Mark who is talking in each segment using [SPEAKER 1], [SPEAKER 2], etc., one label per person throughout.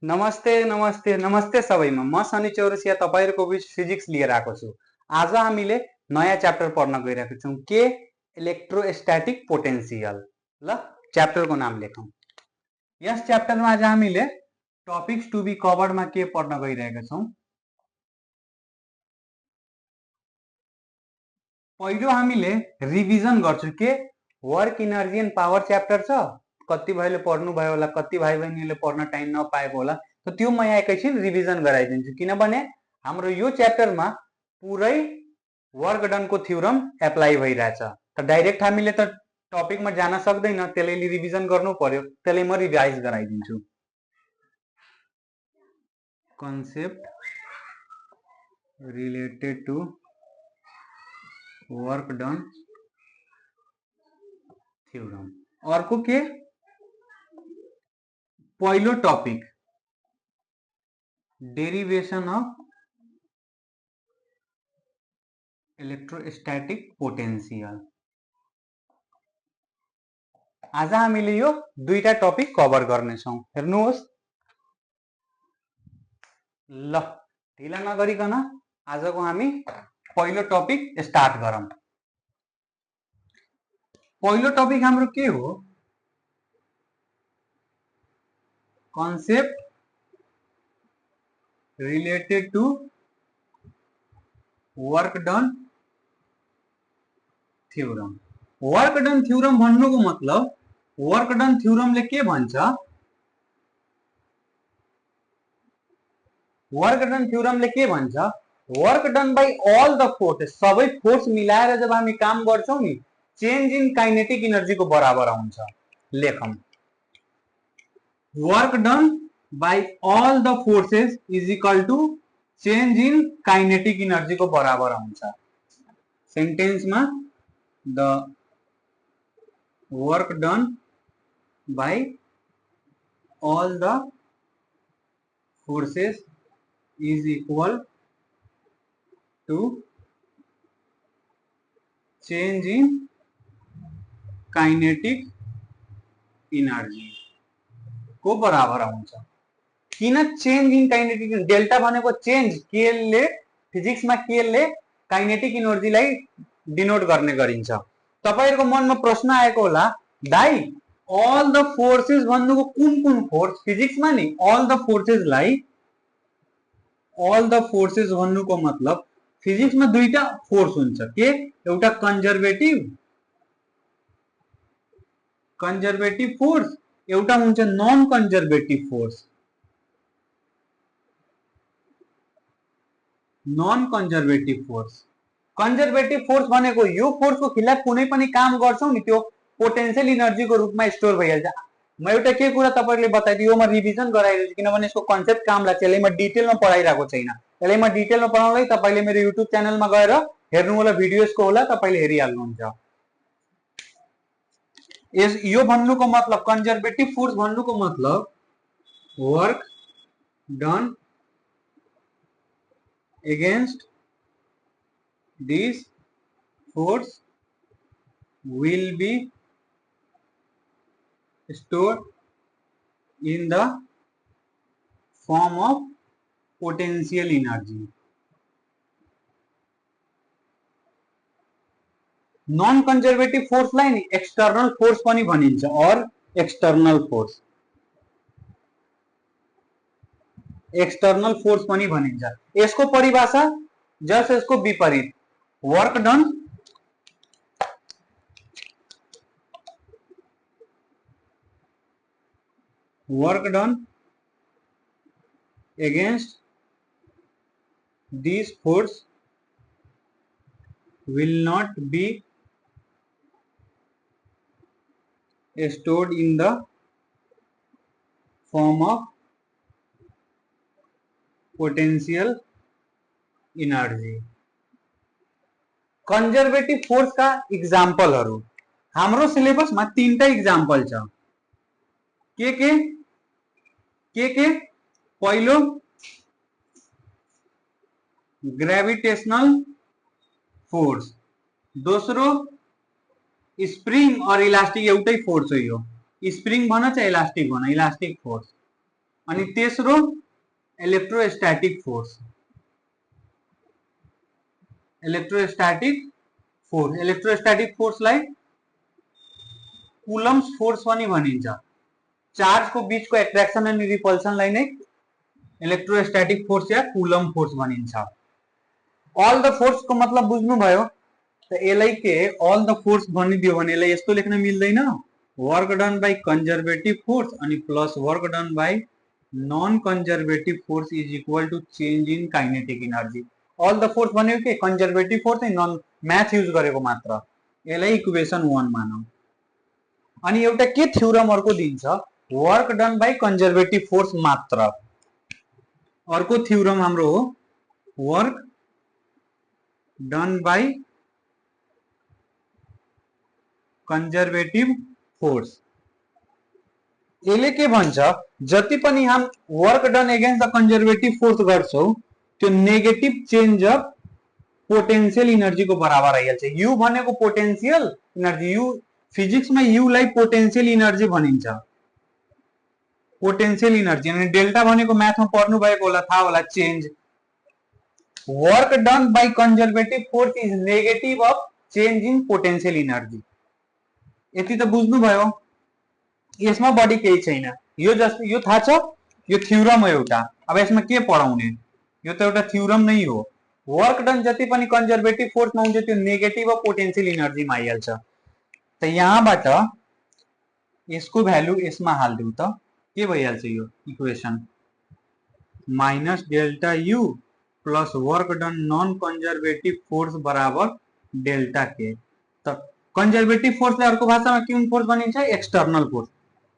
[SPEAKER 1] नमस्ते नमस्ते नमस्ते सबैमा। म सनी चौरसिया तपाईहरुको बिच फिजिक्स लिएर आएको छु। आज हामीले नयाँ च्याप्टर पढ्न गइरहेका छौं के इलेक्ट्रोस्टैटिक पोटेन्शियल। ल च्याप्टरको नाम लेखौं। यस च्याप्टरमा आज हामीले टपिक्स टु बी कभर्डमा के पढ्न गइरहेका छौं। पहिलो हामीले रिभिजन गर्छौं के work energy and power chapter छ। कति भाइले पढ्नु भयो होला, कति भाइ बहिनीले पढ्न टाइम नपाएको होला, त त्यो म यहाँ एकैछिन रिभिजन गराइदिन्छु किनभने हाम्रो यो च्याप्टरमा पुरै वर्क डन को थ्योरम एप्लाई भइरहेछ। त डाइरेक्ट हामीले त टपिकमा जान सक्दैन, त्यसैले रिभिजन गर्नु पर्यो, त्यसैले म रिभाइज गराइदिन्छु। Concept related to work done theorem. अर्को के पहिलो topic derivation of electrostatic potential. आज हामीले यो दुईटा टपिक कभर गर्नेछौं। हेर्नुहोस् ल ढिला नगरिकन आजको हामी पहिलो टपिक स्टार्ट गरौँ। पहिलो टपिक हाम्रो के हो? Concept related to work done theorem. Work done theorem भन्नुको मतलब वर्क डन थ्योरमले के भन्छ? वर्क डन थ्योरमले के भन्छ? Work done by all the forces, सबै फोर्स मिलाएर जब हामी काम गर्छौं नि, चेन्ज इन काइनेटिक एनर्जी को बराबर आउँछ। लेखौं work done by all the forces is equal to change in kinetic energy को बराबर आउँछ। सेन्टेन्समा the work done by all the forces is equal to change in kinetic energy को बराबर आउँछ। किन चेन्ज इन काइनेटिक? डेल्टा भनेको change, के ले फिजिक्समा के ले काइनेटिक एनर्जीलाई डिनोट गर्ने गरिन्छ। तपाईहरुको मनमा प्रश्न आएको होला, दाइ ऑल द फोर्सेस भन्नुको कुन कुन फोर्स? फिजिक्समा नि ऑल द फोर्सेसलाई ऑल द फोर्सेस भन्नुको मतलब फिजिक्समा दुईटा फोर्स हुन्छ के, एउटा कन्जर्भेटिभ फोर्स, एउटा हुन्छ non conservative force. Non conservative force, conservative force भनेको यो फोर्सको खिलाफ कुनै पनि काम गर्छौं नि, त्यो पोटेन्शियल एनर्जी को रूपमा स्टोर भइहाल्छ। म एउटा के कुरा तपाईहरुले बताइदियो, म रिभिजन गराइदिन्छु किनभने यसको कन्सेप्ट काम लाग्छ। यसलाई म डिटेलमा पढाइराको छैन, यसलाई म डिटेलमा पढाउनलाई तपाईले मेरो युट्युब च्यानलमा गएर हेर्नु होला, भिडियोजको होला, तपाईले हेरिहाल्नुहुन्छ। यो भन्नुको मतलब कन्जर्भेटिभ फोर्स भन्नुको मतलब work done against this force will be stored in the form of potential energy. Non conservative फोर्सलाई नि एक्सटर्नल फोर्स पनि भनिन्छ, और एक्सटर्नल फोर्स पनि भनिन्छ। यसको परिभाषा जस्ट यसको विपरीत, work done against this force will not be stored in the form of potential energy. Conservative force का इक्जाम्पलहरु हाम्रो सिलेबसमा तीनटा इक्जाम्पल छ। के पहिलो ग्रेविटेशनल फोर्स, दोस्रो स्प्रिङ और इलास्टिक, एउटै फोर्स हो यो, स्प्रिङ भन चाहे इलास्टिक भन, इलास्टिक फोर्स। अनि तेस्रो इलेक्ट्रोस्टैटिक फोर्स। इलेक्ट्रोस्टैटिक फोर्सलाई कुलम्स फोर्स पनि भनिन्छ। चार्ज को बीच को एट्रैक्शन अनि रिपल्सनलाई नै इलेक्ट्रोस्टैटिक फोर्स या कुलम फोर्स भनिन्छ। ऑल द फोर्स को मतलब बुझ्नुभयो। त यसलाई के ऑल द फोर्स भनिदियो भने यसलाई यस्तो लेख्न मिल्दैन, work done by conservative force अनि plus work done by non conservative force is equal to change in kinetic energy. All the force भनेको के कंजर्वेटिव फोर्स है, नन मैथ युज गरेको मात्र। यसलाई इक्वेशन 1 मानौ। अनि एउटा के थ्योरम अर्को दिन्छ, work done by conservative force मात्र। अर्को थ्योरम हाम्रो हो work done by conservative force. यसले के भन्छ, जति पनि हम work done against the conservative force गर्छौ त्यो negative change of potential energy को बराबर आइहाल्छ। यू भनेको पोटेन्शियल एनर्जी, यू फिजिक्स में यू लाई पोटेन्शियल एनर्जी भनिन्छ। पोटेन्शियल एनर्जी अनि डेल्टा भनेको म्याथ में पढ्नु भएको होला, थाहा होला, change. Work done by conservative force is negative of change in potential energy. यति त बुझ्नु भयो। यसमा बढी केही छैन। यो जस्तो यो थाहा छ, यो थ्योरम हो एउटा। अब यसमा के पढाउने, यो त एउटा थ्योरम नै हो। वर्क डन जति पनि कंजर्वेटिभ फोर्समा हुन्छ त्यो नेगेटिभ अफ पोटेन्शियल एनर्जीमा आइहाल्छ। त यहाँबाट यसको भ्यालु यसमा हाल्दिउँ त के भइहाल्छ, यो equation minus delta U plus work done non conservative force बराबर डेल्टा के। त कंजर्वेटिव फोर्स अर्को भाषामा कुन फोर्स भनिन्छ, external force.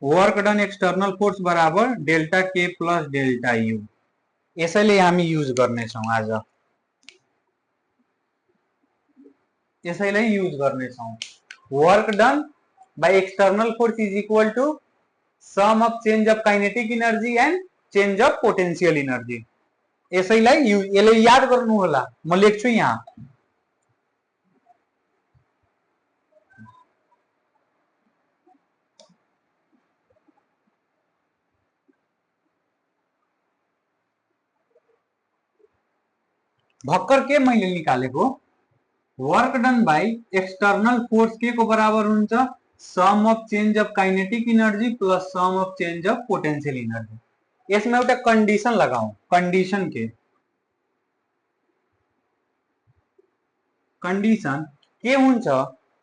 [SPEAKER 1] Work done external force बराबर delta K plus delta U. यसैले हामी युज गर्नेछौँ आज, यसैलाई युज गर्नेछौँ। Work done by external force is equal to sum of change of kinetic energy and change of potential energy. यसैलाई यसलाई याद गर्नु होला, म लेख्छु यहाँ। भक्कर के मैले निकालेको, work done by external force के को बराबर हुन्छ, sum of change of kinetic energy plus sum of change of potential energy. यसमा एउटा कन्डिसन लगाऊ। कन्डिसन के हुन्छ,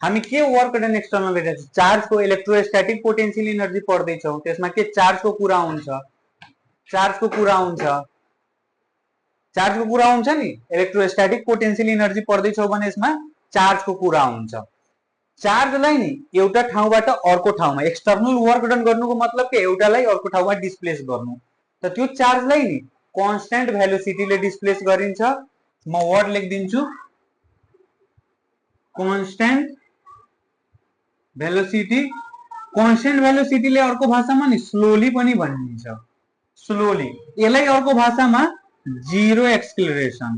[SPEAKER 1] हामी के work done external energy, charge को इलेक्ट्रोस्टैटिक पोटेन्शियल एनर्जी पढ्दैछौँ, त्यसमा के चार्ज को कुरा हुन्छ, चार्ज को कुरा हुन्छ, चार्ज को कुरा हुन्छ नि। इलेक्ट्रोस्टैटिक पोटेन्शियल एनर्जी पढ्दैछौ भने यसमा चार्ज को कुरा हुन्छ। चार्जलाई नि एउटा ठाउँबाट अर्को ठाउँमा, एक्सटर्नल वर्क डन गर्नुको मतलब के एउटालाई अर्को ठाउँमा डिस्प्लेस गर्नु। त त्यो चार्जलाई नि कन्स्टेन्ट भेलोसिटीले डिस्प्लेस गरिन्छ। म वर्ड लेखिदिन्छु, कन्स्टेन्ट भेलोसिटी। कन्स्टेन्ट भेलोसिटीले अर्को भाषामा नि स्लोली पनि भनिन्छ, स्लोली। यसलाई अर्को भाषामा जीरो एक्सेलरेशन।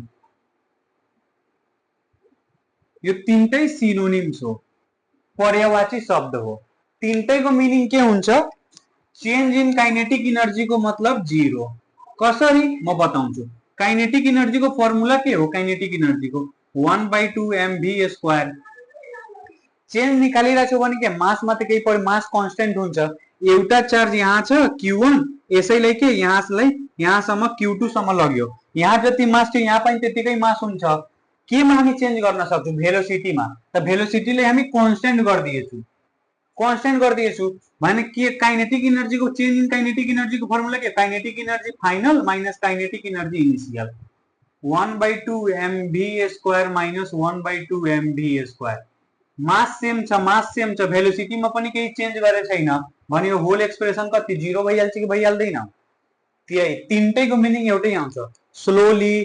[SPEAKER 1] यो तीनटै सिनोनिम्स हो, पर्यायवाची शब्द हो। तीनटैको मिनिङ के हुन्छ, चेन्ज इन काइनेटिक एनर्जी को मतलब जीरो। कसरी म बताउँछु। काइनेटिक एनर्जी को फर्मुला के हो, काइनेटिक एनर्जी को 1/2 mv²। चेन्ज निकालिरहेको भने के मासमा त केही पर्यो, मास कन्स्टेन्ट हुन्छ। एउटा चार्ज यहाँ छ Q1, यसैले के यहाँलाई यहाँसम्म Q2 सम्म लग्यो। यहाँ जति मास थियो यहाँ पनि त्यतिकै मास हुन्छ। केमा हामी चेन्ज गर्न सक्छौँ, भेलोसिटीमा। त भेलोसिटीले हामी कन्स्टेन्ट गरिदिएछु, कन्स्टेन्ट गरिदिएछु भने के काइनेटिक एनर्जी को चेन्ज इन काइनेटिक एनर्जी को फर्मुला के, kinetic energy final minus kinetic energy initial. 1/2 mv² minus 1/2 mv²। Mass same छ, मास सेम छ, भेलोसिटीमा पनि केही चेन्ज गरेको छैन भने यो होल एक्सप्रेसन कति जीरो भइहाल्छ कि भइहाल्दैन। त्यही तीनटैको मिनिङ एउटै आउँछ, स्लोली,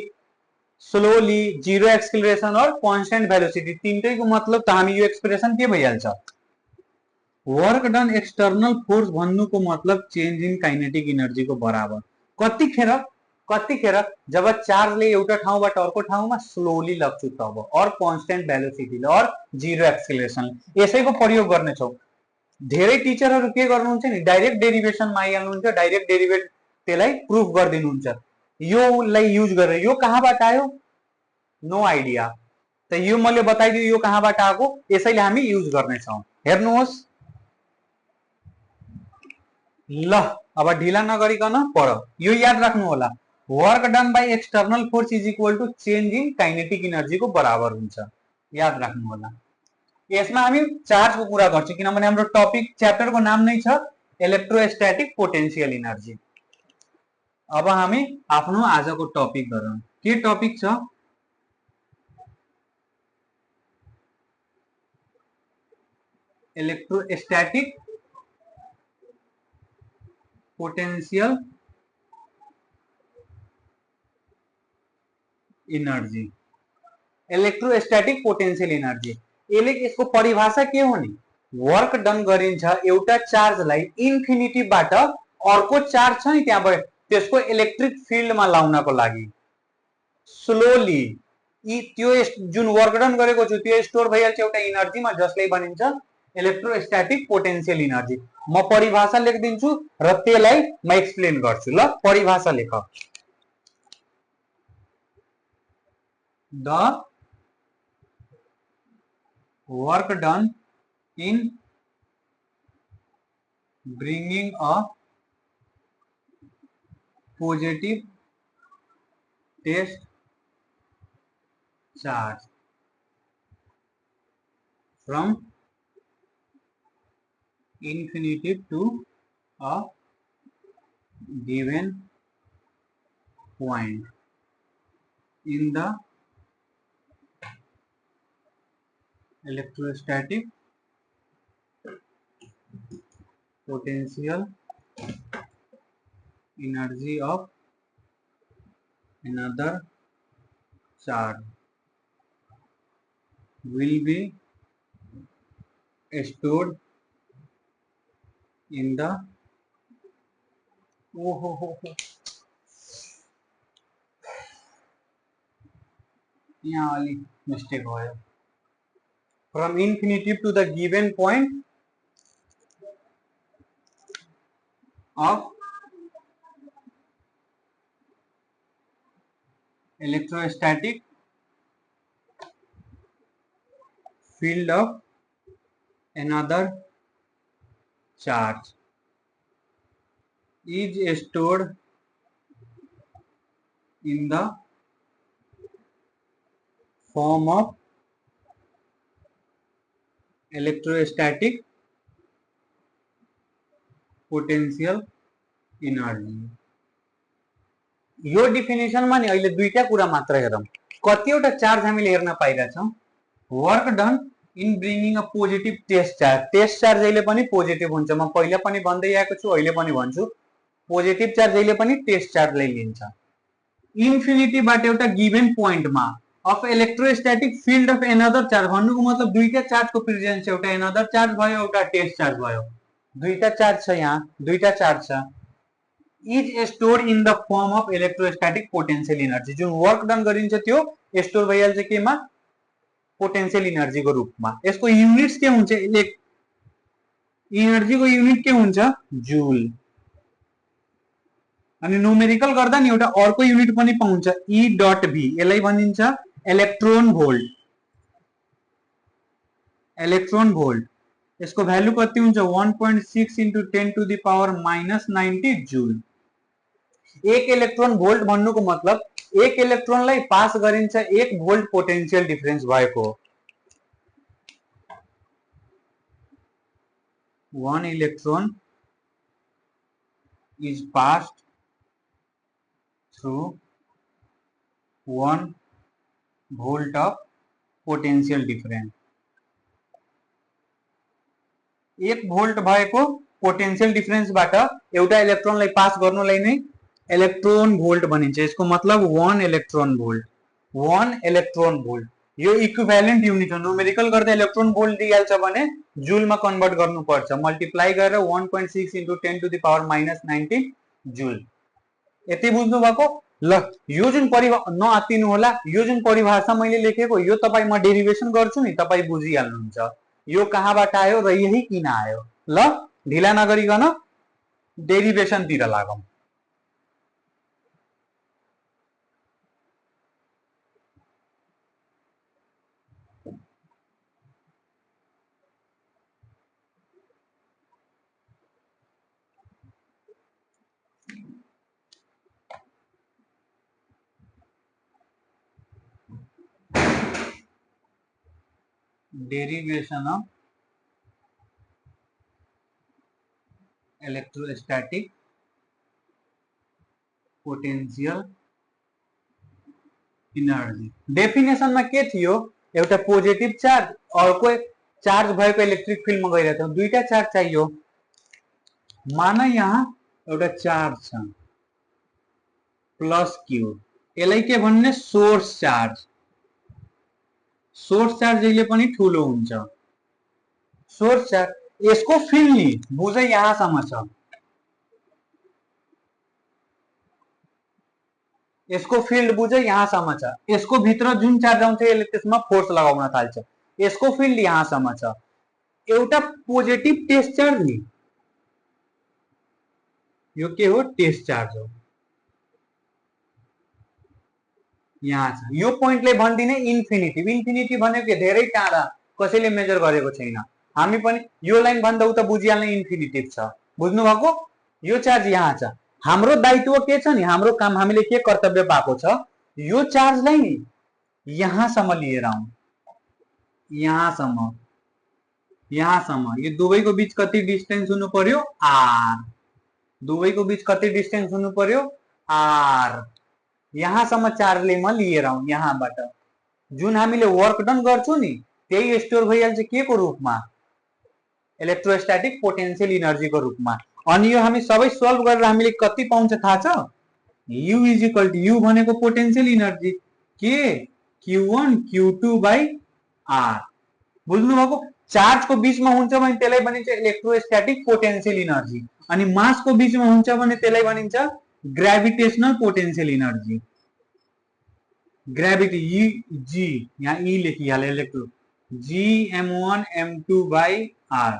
[SPEAKER 1] स्लोली, जीरो एक्सेलरेशन और कांस्टेंट वेलोसिटी। तीनटैको मतलब त हामी यो एक्सप्रेसन के भइहाल्छ, वर्क डन एक्सटर्नल फोर्स भन्नुको मतलब चेन्ज इन काइनेटिक एनर्जी को बराबर। कतिखेर जब चार्जले एउटा ठाउँबाट अर्को ठाउँमा स्लोली लग्छ तब, और कांस्टेंट वेलोसिटीले और जीरो एक्सेलरेशन। यसैको प्रयोग गर्नेछौं। धेरै टिचरहरु के गर्नुहुन्छ नि, डाइरेक्ट डेरिवेसनमा आइहाल्नुहुन्छ, डाइरेक्ट त्यसलाई प्रुफ गरिदिनुहुन्छ। योलाई युज गरेर यो कहाँबाट आयो नो आइडिया, त यो मैले बताइदियो यो कहाँबाट आएको, यसैले हामी युज गर्नेछौँ। हेर्नुहोस् ल, अब ढिला नगरिकन पढ। यो याद राख्नु होला, work done by external force is equal to change in kinetic energy को बराबर हुन्छ, याद राख्नु होला। यसमा हामी चार्ज को कुरा गर्छौं किनभने हाम्रो टपिक च्याप्टर को नाम नै छ इलेक्ट्रोस्टैटिक पोटेन्शियल इनर्जी। अब हामी आफ्नो आजको टपिक गरौँ। के टपिक छ? Electrostatic potential energy. Electrostatic potential energy यसको परिभाषा के हो नि? वर्क डन गरिन्छ एउटा चार्जलाई इन्फिनिटीबाट अर्को चार्ज छ नि त्यहाँबाट त्यसको इलेक्ट्रिक फिल्डमा लाउनको लागि स्लोली त्यो जुन वर्क डन गरेको छु त्यो स्टोर भइहाल्छ एउटा इनर्जीमा, जसले भनिन्छ इलेक्ट्रोस्टैटिक पोटेंशियल एनर्जी। म परिभाषा लेखिदिन्छु र त्यसलाई म एक्सप्लेन गर्छु। ल, परिभाषा लेख। The work done in bringing a positive test charge from infinity to a given point in the electrostatic potential energy of another charge will be stored in the यहाँ वाली मिस्टेक हो गया। From infinity to the given point of electrostatic field of another charge is stored in the form of electrostatic potential energy. यो definition में अहिले दुईटा कुरा मात्र हेरौं। कतिवटा चार्ज हामीले हेर्न पाइरहेछौं? Work done in bringing a positive test charge. Test charge जहिले पनि पोजिटिभ हुन्छ। म पहिला पनि भन्दै आएको छु, अहिले पनि भन्छु, पोजिटिभ चार्ज जहिले पनि टेस्ट चार्जलाई लिन्छ। इन्फिनिटीबाट एउटा गिवन पोइन्टमा of electrostatic field of another charge भन्नुको मतलब दुईटा चार्जको प्रेजेन्स, एउटा एनदर चार्ज भयो, एउटा टेस्ट चार्ज भयो। दुईटा चार्ज छ, यहाँ दुईटा चार्ज छ। Is stored in the form of electrostatic potential energy. जुन वर्क डन गरिन्छ त्यो स्टोर भइहाल्छ केमा? पोटेंशियल एनर्जी को रूपमा। यसको युनिट्स के हुन्छ? एनर्जी को युनिट के हुन्छ? जूल। अनि न्यूमेरिकल गर्दा नि एउटा अर्को युनिट पनि पाउँछ, ई डट भी। यसलाई भनिन्छ इलेक्ट्रोन भोल्ट। इलेक्ट्रोन भोल्ट यसको भ्यालु कति हुन्छ? 1.6 into 10 to the power minus 90 joule. एक इलेक्ट्रोन भोल्ट भन्नुको मतलब एक इलेक्ट्रोनलाई पास गरिन्छ 1 भोल्ट पोटेंशियल डिफरेंस भएको। 1 electron is passed through 1 volt of potential difference। 1 volt भएको पोटेंशियल डिफरेंस बाट एउटा इलेक्ट्रोनलाई पास गर्नुलाई नै इलेक्ट्रोन भोल्ट भनिन्छ। यसको मतलब 1 इलेक्ट्रोन भोल्ट। 1 इलेक्ट्रोन भोल्ट यो इक्विभ्यालेन्ट युनिट हो। न्यूमेरिकल गर्दा इलेक्ट्रोन भोल्ट दिइहाल्छ भने जूलमा कन्भर्ट गर्नुपर्छ, मल्टिप्लाई गरेर 1.6 into 10 to the power minus 90 joule. यति बुझ्नु भएको? ल, यो जुन नआत्तिनु होला, यो जुन परिभाषा मैले लेखेको यो तपाई म डेरिभेसन गर्छु नि, तपाई बुझिहाल्नुहुन्छ यो कहाँबाट आयो र यही किन आयो। ल, ढिला नगरिकन डेरिभेसन तिर लागौं। Derivation of electrostatic potential energy. Definition में के थियो, एउटा पोजिटिभ चार्ज और कोई चार्ज भएको इलेक्ट्रिक फील्ड में गइरहेको छ, दुईटा चार्ज चाहियो। माना यहाँ एउटा चार्ज छ प्लस क्यू, यसलाई के भन्ने सोर्स चार्ज। सोर्स चार्ज जहिले पनि ठुलो हुन्छ। सोर्स चार्ज यसको फिल्ड नि बुझ यहाँसम्म छ, यसको फिल्ड बुझ यहाँसम्म छ, यसको भित्र जुन चार्ज आउँछ यसले त्यसमा फोर्स लगाउन थाल्छ। यसको फिल्ड यहाँसम्म छ, एउटा पोजिटिभ टेस्ट चार्ज नि, यो के हो टेस्ट चार्ज हो। यहाँ छ यो पोइन्टले भनिदिने इन्फिनिटी। इन्फिनिटी भनेको के धेरै टाढा, कसैले मेजर गरेको छैन। हामी पनि यो लाइन भन्दा उता बुझिहाल्ने इन्फिनिटी छ। बुझ्नु भएको? यो चार्ज यहाँ छ। हाम्रो दायित्व के छ नि, हाम्रो काम, हामीले के कर्तव्य पाएको छ, यो चार्जलाई नि यहाँसम्म लिएर आउँ, यहाँसम्म, यहाँसम्म। यो दुवैको बीच कति डिस्टेन्स हुनु पर्यो, आर। दुवैको बीच कति डिस्टेन्स हुनु पर्यो, आर। यहाँसम्म चार्जले म लिएर आउँ यहाँबाट। जुन हामीले वर्क डन गर्छौं नि त्यही स्टोर भइहाल्छ के को रूपमा, इलेक्ट्रोस्टैटिक पोटेंशियल एनर्जी को रूपमा। अनि यो हामी सबै सल्भ गरेर हामीले कति पाउँछ थाहा छ, U is equal to U भनेको potential energy k Q1 Q2 by R। बुझ्नु भएको? चार्ज को बीचमा हुन्छ भने त्यसलाई भनिन्छ इलेक्ट्रोस्टैटिक पोटेंशियल एनर्जी, अनि मास को बीचमा हुन्छ भने त्यसलाई भनिन्छ gravitational potential energy. Gravity G, यहाँ ई लेखिहाल्यो, electro Gm1 m2 by R।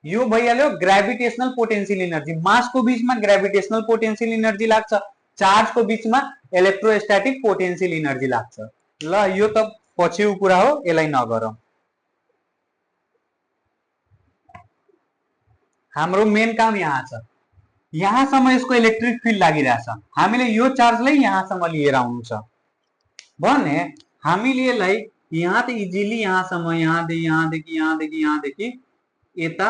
[SPEAKER 1] यो भइहाल्यो ग्रेविटेशनल पोटेंशियल एनर्जी। मास को बीचमा ग्रेविटेशनल पोटेंशियल एनर्जी लाग्छ, चार्ज को बीचमा इलेक्ट्रोस्टैटिक पोटेंशियल एनर्जी लाग्छ। ल यो त पछिको कुरा हो, यसलाई नगरौं। हाम्रो मेन काम यहाँ छ, यहाँसम्म यसको इलेक्ट्रिक फिल्ड लागिरहेछ, हामीले यो चार्जलाई यहाँसम्म लिएर आउनु छ भने हामीले यसलाई यहाँ त इजिली यहाँसम्म, यहाँदेखि यहाँदेखि यहाँदेखि यहाँदेखि यता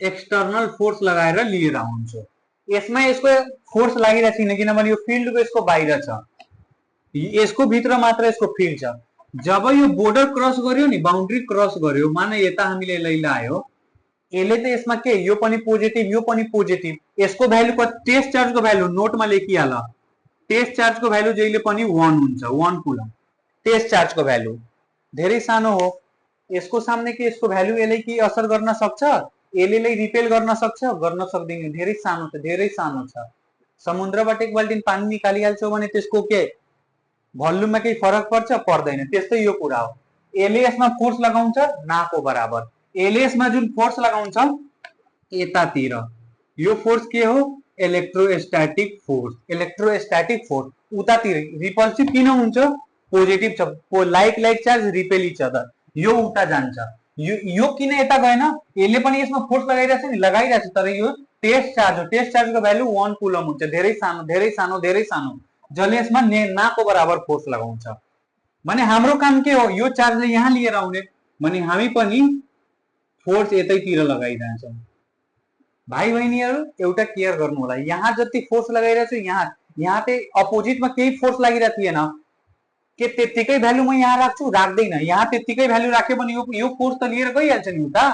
[SPEAKER 1] एक्सटर्नल फोर्स लगाएर लिएर आउँछु। यसमा यसको फोर्स लागिरहेको छैन किनभने यो फिल्डको यसको बाहिर छ, यसको भित्र मात्र यसको फिल्ड छ। जब यो बोर्डर क्रस गर्यो नि, बाउन्ड्री क्रस गर्यो, माने यता हामीले यसलाई लायो, यसले त यसमा के यो पनि पोजिटिभ यो पनि पोजिटिभ, यसको भ्यालु कति, टेस्ट चार्जको भ्यालु नोटमा लेखिहाल, टेस्ट चार्जको भ्यालु जहिले पनि 1 हुन्छ, 1 कुलम। टेस्ट चार्जको भ्यालु धेरै सानो हो, यसको सामने के यसको भ्यालु यसले के असर गर्न सक्छ, यसले रिपेल गर्न सक्छ, गर्न सक्दैन, धेरै सानो छ, धेरै सानो छ। समुद्रबाट एक बाल्टिन पानी निकालिहाल्छौ भने त्यसको के भल्युममा केही फरक पर्छ, पर्दैन। त्यस्तै यो कुरा हो, यसले यसमा फोर्स लगाउँछ नाको बराबर, यसले यसमा जुन फोर्स लगाउँछ यतातिर, यो फोर्स के हो इलेक्ट्रोस्टैटिक फोर्स। इलेक्ट्रोस्टैटिक फोर्स उतातिर रिपल्सिभ किन हुन्छ, पोजिटिभ छ, like like charge repel each other, यो उता जान्छ। यो किन यता गएन, यसले पनि यसमा फोर्स लगाइरहेछ नि, लगाइरहेछ, तर यो टेस्ट चार्ज हो, टेस्ट चार्जको भ्यालु 1 कुलम हुन्छ, धेरै सानो धेरै सानो धेरै सानो, जसले यसमा नाको बराबर फोर्स लगाउँछ। भने हाम्रो काम के हो, यो चार्जले यहाँ लिएर आउने, भने हामी पनि फोर्स यतैतिर लगाइरहेछौँ। भाइ बहिनीहरू एउटा केयर गर्नु होला, यहाँ जति फोर्स लगाइरहेछु यहाँ चाहिँ अपोजिटमा केही फोर्स लागिरहेको थिएन, के त्यतिकै भ्यालु म यहाँ राख्छु, राख्दैन। यहाँ त्यतिकै भ्यालु राख्यो भने यो फोर्स त लिएर गइहाल्छ नि उता।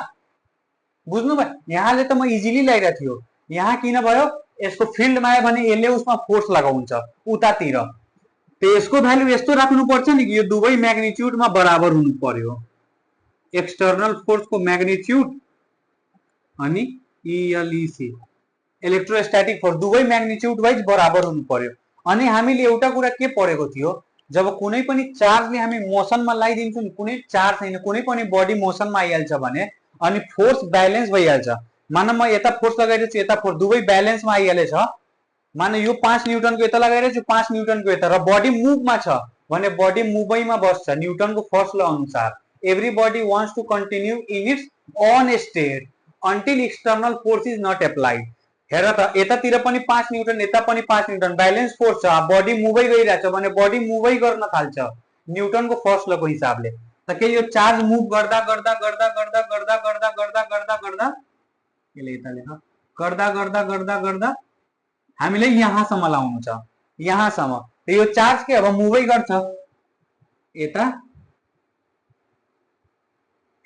[SPEAKER 1] बुझ्नुभयो? यहाँले त म इजिली लगाइरहेको थियो, यहाँ किन भयो, यसको फिल्डमा आयो भने यसले उसमा फोर्स लगाउँछ उतातिर, त यसको भ्यालु यस्तो राख्नुपर्छ नि कि यो दुवै म्याग्निट्युडमा बराबर हुनु पर्यो, एक्सटर्नल फोर्सको म्याग्निट्युड अनि इएलईसी इलेक्ट्रोस्टैटिक फोर्स दुवै म्याग्निट्युड वाइज बराबर हुनु पर्यो। अनि हामीले एउटा कुरा के पढेको थियो, जब कुनै पनि चार्जले हामी मोसनमा लगाइदिन्छौँ नि, कुनै चार्ज छैन, कुनै पनि बडी मोसनमा आइहाल्छ भने अनि फोर्स ब्यालेन्स भइहाल्छ। मान म यता फोर्स लगाइरहेको छु, यता फोर्स, दुवै ब्यालेन्समा आइहालेछ। माने यो 5 न्यूटनको यता लगाइरहेको छु, 5 न्यूटनको यता, र बडी मुभमा छ भने बडी मुभैमा बस्छ न्यूटनको फर्स्ट ल अनुसार। Everybody wants to continue in its own state until external force is not applied। हेर त यतातिर पनि 5 न्यूटन, यता पनि 5 न्यूटन, ब्यालेन्स फोर्स छ, बडी मुभै गइरहेछ भने बडी मुभै गर्न थाल्छ न्यूटनको फर्स्ट लको हिसाबले। के यो चार्ज मुभ गर्दा गर्दा गर्दा गर्दा गर्दा गर्दा गर्दा गर्दा गर्दा यसले यता लेख गर्दा गर्दा गर्दा गर्दा हामीले यहाँसम्म लाउनु छ, यहाँसम्म। यो चार्ज के अब मुभै गर्छ यता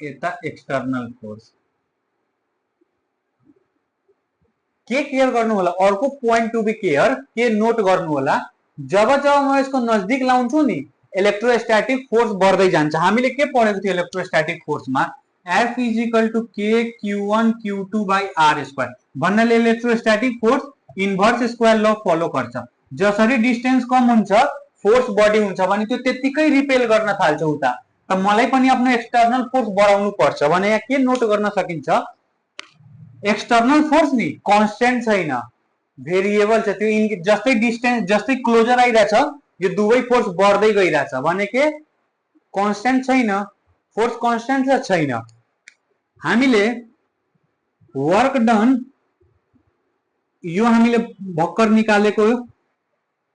[SPEAKER 1] यता एक्सटर्नल फोर्स। के केयर गर्नु होला, अर्को पोइन्ट टु बी केयर के नोट गर्नु होला, जब जब म यसको नजदिक लाउँछु नि इलेक्ट्रोस्टैटिक फोर्स बढ्दै जान्छ। हामीले के पढेको थियो इलेक्ट्रोस्टैटिक फोर्समा, F is equal to k Q1 Q2 by are square भन्नाले electrostatic force inverse square law follow गर्छ। जसरी डिस्टेन्स कम हुन्छ फोर्स बढी हुन्छ भने त्यो त्यतिकै रिपेल गर्न थाल्छ उता। त मलाई पनि आफ्नो एक्सटर्नल फोर्स बढाउनु पर्छ भने यहाँ के नोट गर्न सकिन्छ, एक्सटर्नल फोर्स नि कन्स्टेन्ट छैन, भेरिएबल छ। त्यो जस्तै डिस्टेन्स जस्तै क्लोजर आइरहेछ यो दुवै फोर्स बढ्दै गइरहेछ भने के कन्स्टेन्ट छैन, फोर्स कन्स्टेन्ट छैन। हामीले वर्क डन यो हामीले भर्खर निकालेको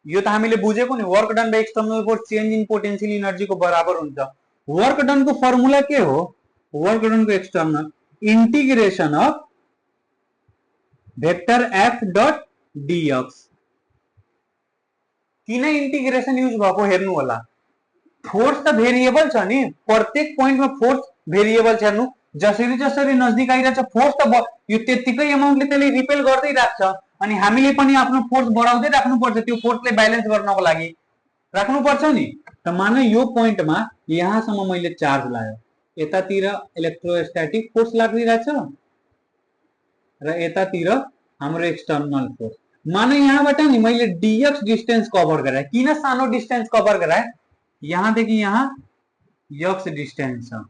[SPEAKER 1] यो त हामीले बुझेको नि, work done by external force change in potential energy को बराबर हुन्छ। वर्क डन को फर्मुला के हो, वर्क डन को external integration of vector F dot dx. किन इंटीग्रेशन यूज भएको हेर्नु होला, फोर्स त भेरिएबल छ नि, प्रत्येक पोइन्टमा फोर्स भेरिएबल छ। हेर्नु जसरी जसरी नजदिक आइरहेछ फोर्स त यो त्यतिकै अमाउन्टले त्यसले रिपेल गर्दै राख्छ अनि हामीले पनि आफ्नो फोर्स बढाउँदै राख्नुपर्छ त्यो फोर्सलाई ब्यालेन्स गर्नको लागि राख्नुपर्छ नि। त मान यो पोइन्टमा यहाँसम्म मैले चार्ज लायो, यतातिर इलेक्ट्रोस्टैटिक फोर्स लागिरहेछ र यतातिर हाम्रो एक्सटर्नल फोर्स। मान यहाँबाट नि मैले डीएक्स डिस्टेन्स कभर गराए, किन सानो डिस्टेन्स कभर गराए, यहाँदेखि यहाँ यक्स डिस्टेन्स छ,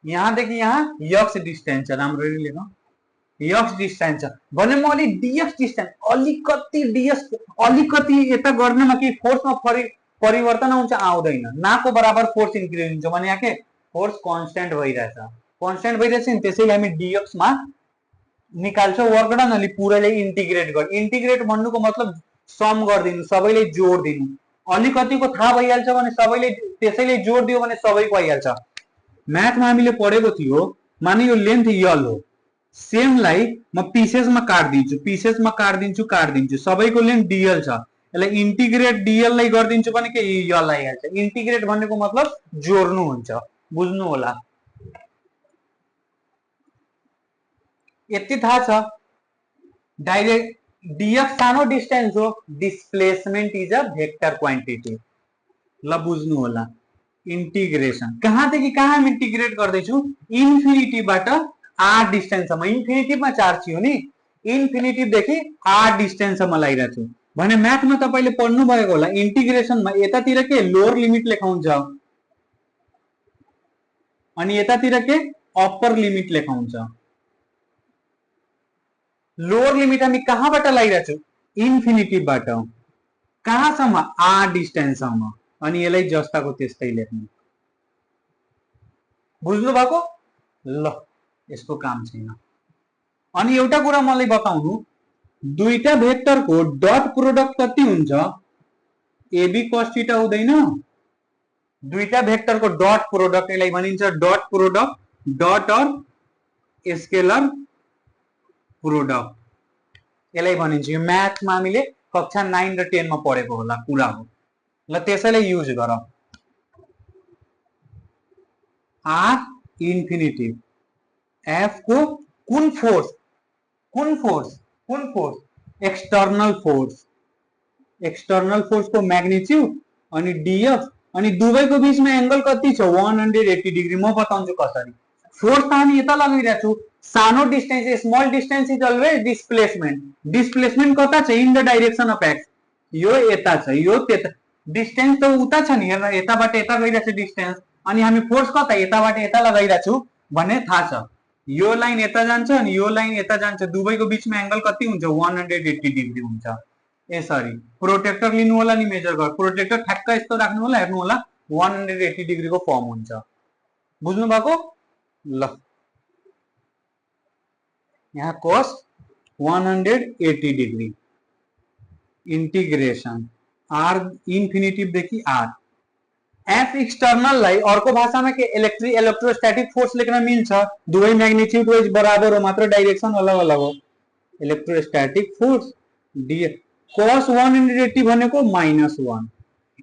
[SPEAKER 1] यहाँदेखि यहाँ यक्स डिस्टेन्स छ, राम्ररी लेखौँ यक्स डिस्टेन्स छ भने म अलि डीएक्स डिस्टेन्स अलिकति डीएक्स अलिकति यता गर्नमा के फोर्समा परिवर्तन आउँछ, आउँदैन, नाको बराबर फोर्स इन्क्रिज हुन्छ भने यहाँ के फोर्स कन्स्टेन्ट भइरहेछ, कन्स्टेन्ट भइरहेछ नि। त्यसैले हामी डीएक्स मा निकाल्छौँ वर्क डन अलि पुरैले इन्टिग्रेट गर। इन्टिग्रेट भन्नुको मतलब सम गरिदिनु, सबैले जोड दिनु, अलिकतिको थाहा भइहाल्छ भने सबैले त्यसैले जोड दियो भने सबैको आइहाल्छ। म्याथमा हामीले पढेको थियो, माने यो लेन्थ यल हो, सेमलाई म पिसेसमा काट्दिन्छु, पिसेसमा काट्दिन्छु, सबैको लेन्थ डीएल छ, यसलाई इन्टिग्रेट डीएल लाई गरिदिन्छु भने के यल आइहाल्छ। इन्टिग्रेट भन्नेको मतलब जोड्नु हुन्छ, बुझ्नु होला। यति थाहा छ, डाइरेक्ट डीएक्स सानो डिस्टेन्स हो, displacement is a vector quantity, ल बुझ्नु होला। इंटीग्रेशन कहाँदेखि कहाँ हम इंटीग्रेट गर्दैछु, इन्फिनिटीबाट आर डिस्टेन्ससम्म, इन्फिनिटीमा चार्ज थियो नि, इन्फिनिटीदेखि आर डिस्टेन्ससम्म लगाइरहेको छु भने म्याथमा तपाईले पढ्नु भएको होला। इन्टिग्रेसनमा यतातिर के लोअर लिमिट लेखाउँछ अनि यतातिर के अप्पर लिमिट लेखाउँछ। लोअर लिमिट हामी कहाँबाट लगाइरहेको छु, इन्फिनिटीबाट कहाँसम्म, आर डिस्टेन्ससम्म, अनि यसलाई जस्ताको त्यस्तै लेख्नु, बुझ्नु भएको ल, यसको काम छैन। अनि एउटा कुरा मलाई बताउनु, दुईटा भेक्टरको डट प्रोडक्ट कति हुन्छ, एबी cos थीटा हुँदैन, दुईटा भेक्टरको डट प्रोडक्ट यसलाई भनिन्छ डट प्रोडक्ट, डट और स्केलर प्रोडक्ट यसलाई भनिन्छ। यो म्याथमा हामीले कक्षा 9 र 10 मा पढेको होला कुरा हो, ल त्यसैले युज गरौँ। आर इन्फिनिटी एफ को कुन फोर्स, कुन फोर्स, कुन force, external force, external force को मैग्नीट्यूड अनि डीएफ अनि दुवैको बीचमा एंगल कति छ 180 डिग्री। म बताउँछु कसरी। फोर्स त हामी यता लगाइरहेछु, सानो distance, small distance is always displacement, displacement कता छ, in the direction of x, यो यता छ, यो त्यता, डिस्टेन्स त उता छ नि, हेर्न यताबाट यता गइरहेछ डिस्टेन्स, अनि हामी फोर्स कता यताबाट यता लगाइरहेछु भन्ने थाहा छ। यो लाइन यता जान्छ अनि यो लाइन यता जान्छ, दुवैको बीचमा एंगल कति हुन्छ 180 डिग्री हुन्छ। सरी प्रोटेक्टर लिनु होला नि मेजर गर, प्रोटेक्टर ठ्याक्क यस्तो राख्नु होला, हेर्नु होला 180 डिग्री को फर्म हुन्छ, बुझ्नु भएको ल। यहाँ cos 180 degree, integration R infinity देखि आर, एफ एक्सटर्नल लाई अर्को भाषामा के इलेक्ट्रोस्टैटिक फोर्स लेख्न मिल्छ, दुवै मैग्निट्युड वाइज बराबर हो, मात्र डाइरेक्सन अलग अलग हो। Electrostatic force D cos 1 infinity भनेको -1।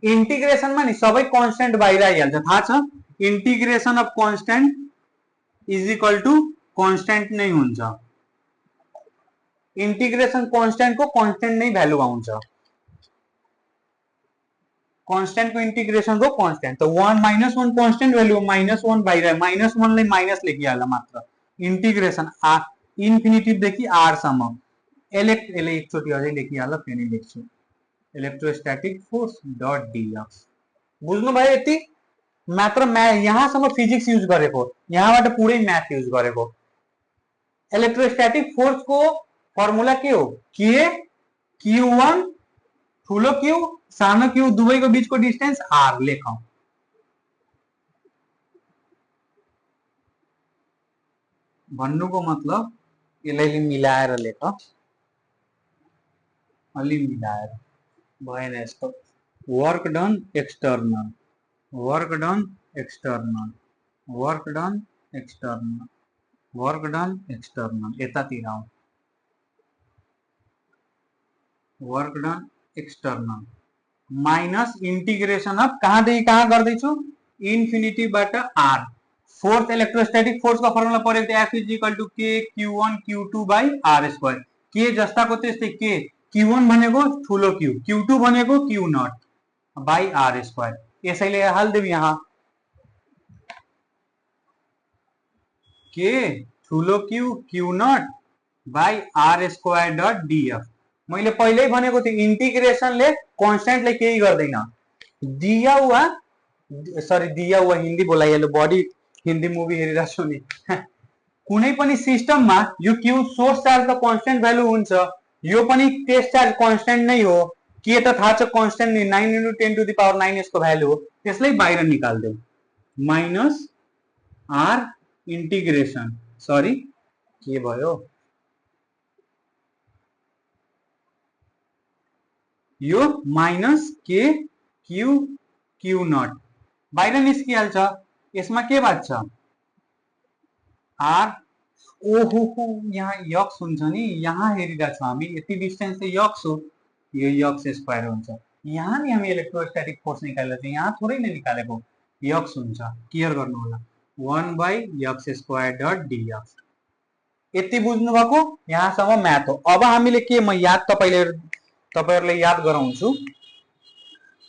[SPEAKER 1] इन्टिग्रेसनमा नि सबै कन्स्टेन्ट बाहिर आइहाल्छ, थाहा छ। Integration of constant is equal to constant नै हुन्छ। इंटीग्रेशन कांस्टेंट को कांस्टेंट नहीं वैल्यू आउँछ, कांस्टेंट को इंटीग्रेशन को कांस्टेंट, तो 1 -1 कांस्टेंट वैल्यू -1 बाहिर -1 ले माइनस लेखिहाल्दा मात्र इंटीग्रेशन इन्फिनिटी देखि आर सम्म एकचोटि अझै लेखिहाल, फेरि लेख्छु इलेक्ट्रोस्टैटिक फोर्स डट डीएक्स। बुझ्नु भयो यति मात्र, यहाँसम्म फिजिक्स युज गरेको, यहाँबाट पुरै म्याथ युज गरेको। इलेक्ट्रोस्टैटिक फोर्स को फर्मुला के हो, के Q1 ठुलो Q सानो Q दुवैको बीचको डिस्टेन्स आर लेखौं। भन्नुको मतलब यसलाई मिलाएर लेख, अलि मिलाएर भएन यस्तो। Work done external, work done external, work done external, work done external, यतातिर आउँ, work done external minus integration of कहाँदेखि कहाँ गर्दैछु, इन्फिनिटीबाट आर। फोर्थ इलेक्ट्रोस्टैटिक फोर्स का फर्मुला पढेको थियो, F इज इक्वल टु के Q1 Q2 by are square. के जस्ताको त्यस्तै, के Q1 भनेको ठुलो Q, Q2 भनेको Q naught by are square. यसैले हाल्देऊ यहाँ के ठुलो Q Q naught by are square dot df. मैले पहिल्यै भनेको थिएँ इन्टिग्रेसनले कन्स्टेन्टले केही गर्दैन, दिया हुआ हिन्दी बोलाइहाल्यो, बडी हिन्दी मुभी हेरिरहेको छु नि। कुनै पनि सिस्टममा यो Q सोर्स चार्ज त कन्स्टेन्ट भ्यालु हुन्छ, यो पनि टेस्ट चार्ज कन्स्टेन्ट नै हो। के त थाहा छ कन्स्टेन्ट नि 9 × 10⁻⁹ को भ्यालु हो, त्यसलाई बाहिर निकाल्देऊ। माइनस आर इन्टिग्रेसन, सरी के भयो यो, माइनस के Q Q नट बाहिर निस्किहाल्छ। यसमा के बाँच्छ आर, ओहो यहाँ यक्स हुन्छ नि, यहाँ हेरिरहेको छ हामी, यति डिस्टेन्स चाहिँ यक्स हो, यो यक्स स्क्वायर हुन्छ। यहाँ नि हामी इलेक्ट्रोस्टैटिक फोर्स निकालेको छ, यहाँ थोरै नै निकालेको, यक्स हुन्छ, केयर गर्नु होला। 1/x square dot dx. यति बुझ्नु भएको, यहाँसम्म म्याथ हो। अब हामीले के, म याद तपाईहरुले याद गराउँछु,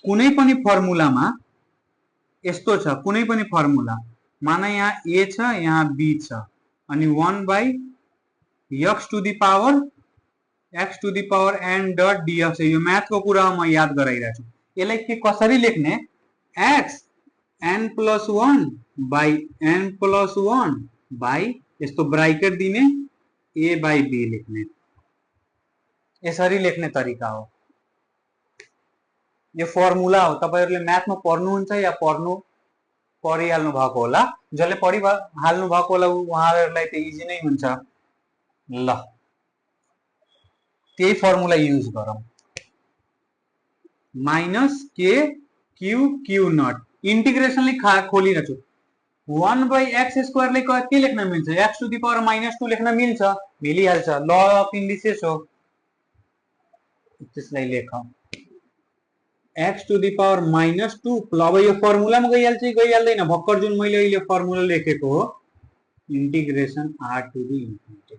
[SPEAKER 1] कुनै पनि फर्मुलामा यस्तो छ, कुनै पनि फर्मुला माना यहाँ a छ, यहाँ b छ, अनि 1/x to the power x to the power n dot dx. यो म्याथको कुरा म याद गराइरहेछु। यसलाई के कसरी लेख्ने, x n+1 by n+1 by यस्तो ब्राकेट दिने a बाई b लेख्ने, यसरी लेख्ने तरिका हो। यो फर्मुला हो, तपाईहरुले म्याथमा पढ्नुहुन्छ या पढिहाल्नु भएको होला, जसले पढिहाल्नु भएको होला उहाँहरुलाई त इजी नै हुन्छ। ल त्यही फर्मुला युज गरौँ, माइनस के Q Q नट इन्टिग्रेसनले खोलिरहेछु। 1/x स्क्वायरले के लेख्न मिल्छ, x टु दी पावर -2 लेख्न मिल्छ, मिलिहाल्छ, ल अफ इन्डिसेस हो। त्यसलाई लेखौं x टु दी पावर -2, अब यो फर्मुलामा गइहाल्छ कि गइहाल्दैन, भर्खर जुन मैले अहिले फर्मुला लेखेको हो integration r to the infinity,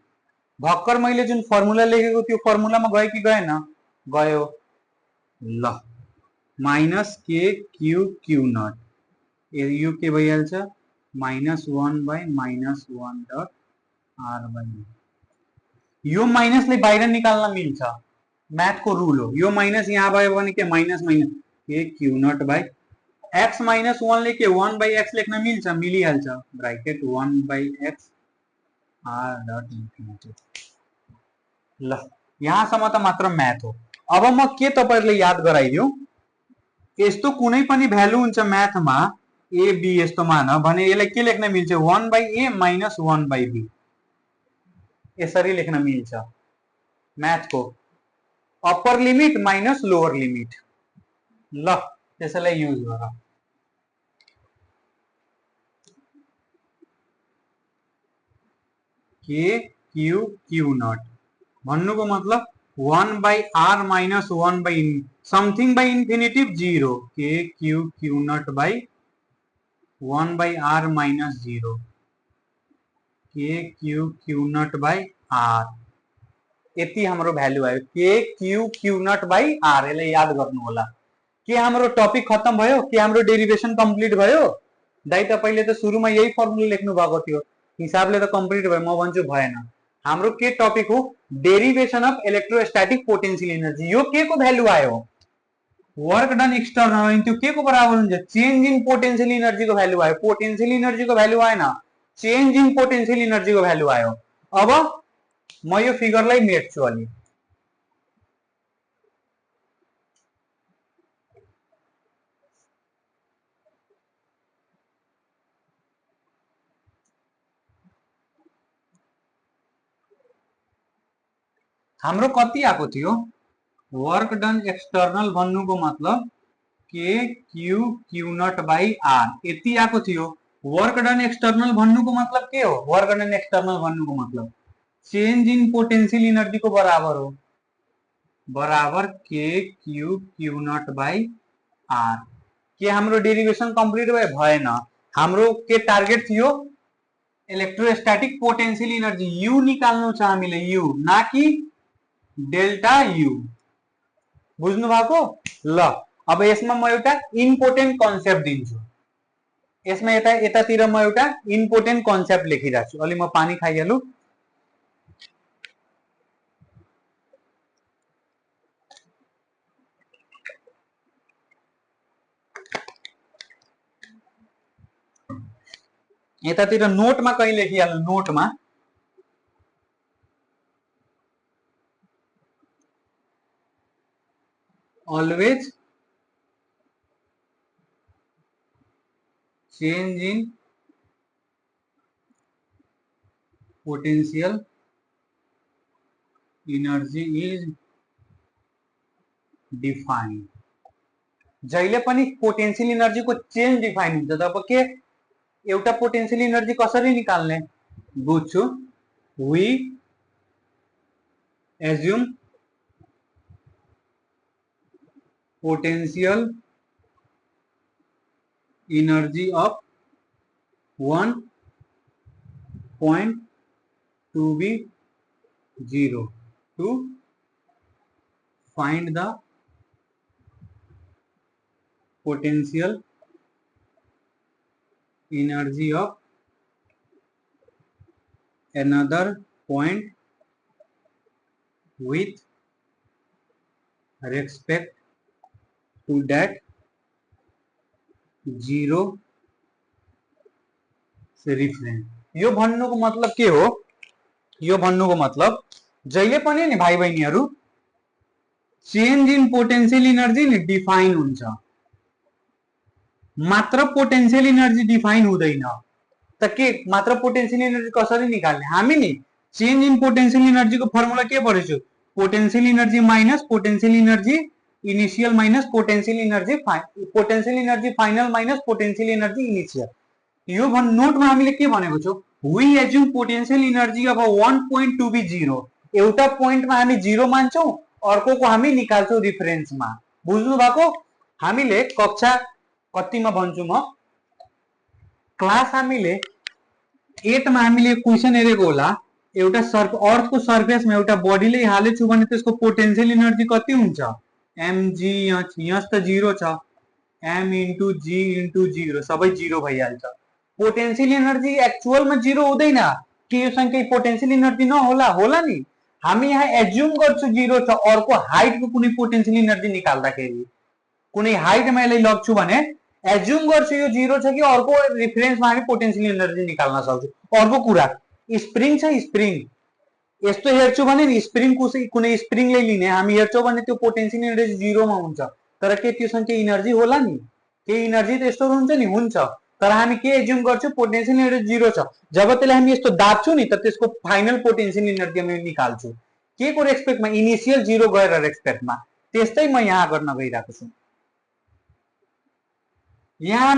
[SPEAKER 1] भर्खर मैले जुन फर्मुला लेखेको त्यो फर्मुलामा गयो कि गएन, गयो। ल माइनस के Q Q नट, यो के भइहाल्छ -1/-1 डट r बाई। यो माइनसले बाहिर निकाल्न मिल्छ, म्याथको रुल हो। यो माइनस यहाँ भयो भने के माइनस माइनस के Q नट बाई x -1 ले के 1/x लेख्न मिल्छ, मिलिहाल्छ, bracket 1/x r dot infinity. ल यहाँसम्म त मात्र म्याथ हो। अब म के तपाईहरुले याद गराइदिउ, यस्तो कुनै पनि भ्यालु हुन्छ म्याथमा a b यस्तो मान भने यसलाई के लेख्न मिल्छ, 1/a माइनस 1/b, यसरी लेख्न मिल्छ। म्याथको upper limit minus lower limit. ल त्यसैलाई युज गरौँ। के क्यू क्यू नट भन्नुको मतलब 1/r minus 1 by something by infinitive 0 k Q Q naught by 1/r minus 0 k Q Q naught by r यति हाम्रो भ्यालु आयो k Q Q naught by r यसलाई याद गर्नु होला के हाम्रो टपिक खत्म भयो के हाम्रो डेरिभेसन कम्प्लिट भयो दाइ तपाईले त सुरुमा यही फर्मुला लेख्नु भएको थियो हिसाबले त कम्प्लिट भयो म भन्छु भएन हाम्रो के टपिक हो derivation of electrostatic potential energy यो के को भ्यालु आयो वर्क डन एक्सटर्नल अनि त्यो के को बराबर हुन्छ चेन्ज इन पोटेन्शियल एनर्जी को भ्यालु आयो पोटेन्शियल एनर्जी को भ्यालु आएन चेन्ज इन पोटेन्शियल एनर्जी को भ्यालु आयो अब म यो फिगरलाई मेट्छु अलि हाम्रो कति आएको थियो वर्क डन एक्सटर्नल भन्नुको मतलब के Q Q naught by R यति आएको थियो वर्क डन एक्सटर्नल भन्नुको मतलब के हो वर्क डन एक्सटर्नल भन्नुको मतलब चेन्ज इन पोटेन्शियल एनर्जी को बराबर हो बराबर के Q Q naught by R के हाम्रो डेरिभेसन कम्प्लिट भयो भएन हाम्रो के टार्गेट थियो इलेक्ट्रोस्टैटिक पोटेन्शियल एनर्जी यू निकाल्नु छ हामीले यू ना कि डेल्टा यू बुझ्नु भएको ल अब यसमा म एउटा इम्पोर्टेन्ट कन्सेप्ट दिन्छु यसमा यतातिर म एउटा इम्पोर्टेन्ट कन्सेप्ट लेखिरहेको छु अलि म पानी खाइहालु यतातिर नोटमा कहीं लेखिहाल्नु नोटमा always change in potential energy is defined जहिले पनि पोटेन्शियल एनर्जी को चेन्ज डिफाइन हुन्छ तब के एउटा पोटेन्शियल एनर्जी कसरी निकाल्ने बुझ्छु we assume potential energy of one point to be 0 to find the potential energy of another point with respect to that 0 say reference यो भन्नुको मतलब के हो यो भन्नुको मतलब जहिले पनि नि भाइ बहिनीहरु चेन्ज इन पोटेन्शियल एनर्जी नि डिफाइन हुन्छ मात्र पोटेन्शियल एनर्जी डिफाइन हुँदैन त के मात्र पोटेन्शियल एनर्जी कसरी निकाल्ने हामी नि चेन्ज इन पोटेन्शियल एनर्जी को फर्मुला के पढेछु potential energy minus potential energy initial minus potential energy final minus potential energy initial यो नोटमा हामीले के भनेको छौ we assume potential energy of 1 point to be 0 एउटा पोइन्टमा हामी 0 मान्छौ अर्कोको हामी निकाल्छौ रिफरेन्समा बुझ्नु भएको हामीले कक्षा कतिमा भन्छु म क्लास हामीले 8 मा हामीले क्वेशन हेरेको होला एउटा अर्थको सर्फेसमा एउटा बडीले हालेछु भने त्यसको पोटेन्शियल एनर्जी कति हुन्छ mg यहाँ त 0 छ m into g into 0 सबै 0 भइहाल्छ पोटेन्शियल एनर्जी एक्चुअलमा 0 हुँदैन के यो सँगै पोटेन्शियल एनर्जी नहोला होला नि हामी यहाँ एज्युम गर्छु 0 छ अर्को हाइटको कुनै पोटेन्शियल एनर्जी निकाल्दाखेरि कुनै हाइटमा यसलाई लग्छु भने एज्युम गर्छु यो 0 छ कि अर्को रिफरेन्समा हामी पोटेन्शियल एनर्जी निकाल्न सक्छौं अर्को कुरा स्प्रिङ छ स्प्रिङ यस्तो हेर्छु भने नि स्प्रिङ कुनै स्प्रिङले लिने हामी हेर्छौं भने त्यो पोटेन्शियल एनर्जी 0 मा हुन्छ तर के त्यो सँगै एनर्जी होला नि के एनर्जी त यस्तो हुन्छ नि हुन्छ तर हामी के एज्युम गर्छौं पोटेन्शियल एनर्जी 0 छ जब त्यसलाई हामी यस्तो दाब्छु नि त त्यसको फाइनल पोटेन्शियल एनर्जी हामी निकाल्छु के को रेस्पेक्टमा इनिशियल 0 गएर रेस्पेक्टमा त्यस्तै म यहाँ गर्न गइराको छु यहाँ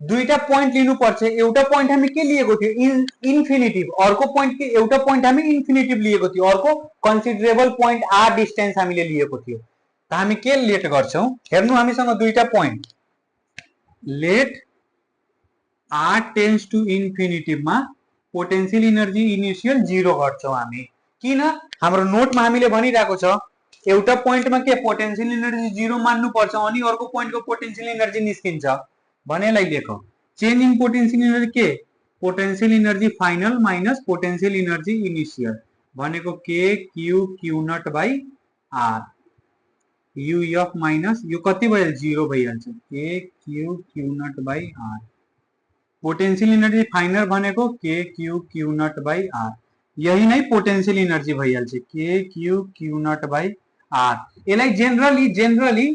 [SPEAKER 1] दुईटा पोइन्ट लिनुपर्छ। एउटा पोइन्ट हामी के लिएको थियो इन्फिनिटिभ, अर्को पोइन्ट के एउटा पोइन्ट हामी इन्फिनिटिभ लिएको थियो, अर्को कन्सिडरेबल पोइन्ट आर डिस्टेन्स हामीले लिएको थियो। त हामी के लेट गर्छौं हेर्नु, हामीसँग दुईटा point let r tends to infinitive मा पोटेन्शियल इनर्जी इनिशियल 0 गर्छौं हामी। किन हाम्रो नोटमा हामीले भनिरहेको छ एउटा पोइन्टमा के पोटेन्शियल इनर्जी 0 मान्नु पर्छ अनि अर्को पोइन्टको पोटेन्शियल इनर्जी निस्किन्छ भनेलाई लेखौ। चेन्ज इन पोटेन्शियल इनर्जी के potential energy final minus potential energy initial भनेको k Q Q naught by r U f minus यो कति भयो 0 भइहाल्छ k Q Q naught by r. Potential energy final भनेको k Q Q naught by r, यही नै potential energy भइहाल्छ k Q Q naught by r. यसलाई generally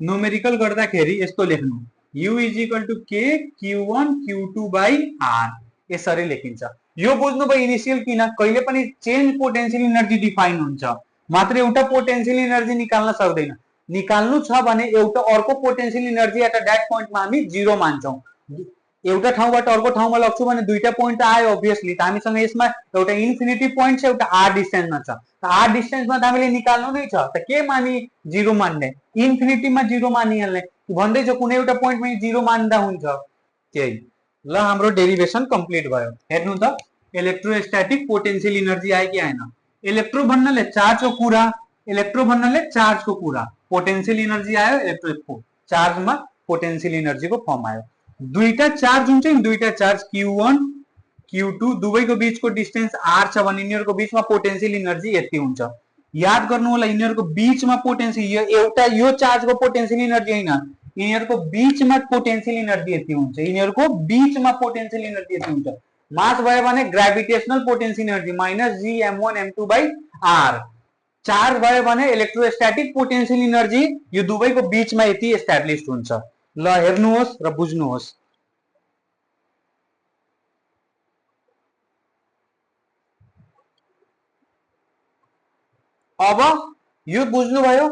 [SPEAKER 1] numerical गर्दाखेरि यस्तो लेख्नु u is equal to k q1 q2 by are, यसरी लेखिन्छ। यो बुझ्नु भयो इनिशियल किन कहिले पनि चेन्ज पोटेन्शियल इनर्जी डिफाइन हुन्छ, मात्र एउटा पोटेन्शियल इनर्जी निकाल्न सक्दैन। निकाल्नु छ भने एउटा अर्को पोटेन्शियल इनर्जी एट दैट पोइन्टमा हामी 0 मान्छौं। एउटा ठाउँबाट अर्को ठाउँमा लग्छु भने दुईटा पोइन्ट आयो अभियसली, त हामीसँग यसमा एउटा इन्फिनिटी पोइन्ट छ एउटा आर डिस्टेन्समा छ। त आर डिस्टेन्समा त हामीले निकाल्नु नै छ, त के मानि 0 मान्ने इन्फिनिटीमा 0 मानिहाल्ने भन्दै छ, कुनै एउटा पोइन्टमा 0 मान्दा हुन्छ त्यही। ल हाम्रो डेरिभेसन कम्प्लिट भयो। हेर्नु त इलेक्ट्रोस्टैटिक पोटेन्शियल इनर्जी आयो कि आएन। इलेक्ट्रो भन्नाले चार्जको कुरा, इलेक्ट्रो भन्नाले चार्जको कुरा, पोटेन्शियल इनर्जी आयो इलेक्ट्रो चार्जमा पोटेन्शियल इनर्जीको फर्म आयो। दुईटा चार्ज हुन्छ नि, दुईटा चार्ज q1 q2 दुवैको बीचको डिस्टेन्स r छ भने यिनीहरुको बीचमा पोटेन्शियल इनर्जी यति हुन्छ। याद गर्नु होला यिनीहरुको बीचमा पोटेन्शियल एउटा यो चार्जको पोटेन्शियल इनर्जी हैन, यिनीहरुको बीचमा पोटेन्शियल इनर्जी यति हुन्छ, यिनीहरुको बीचमा पोटेन्शियल इनर्जी यति हुन्छ। मास भयो भने gravitational potential energy minus g m1 m2 by r। Charge भयो भने इलेक्ट्रोस्टैटिक पोटेन्शियल इनर्जी यो दुवैको बीचमा यति एस्टाब्लिश्ड हुन्छ। ल हेर्नुहोस् र बुझ्नुहोस्। अब यो बुझ्नुभयो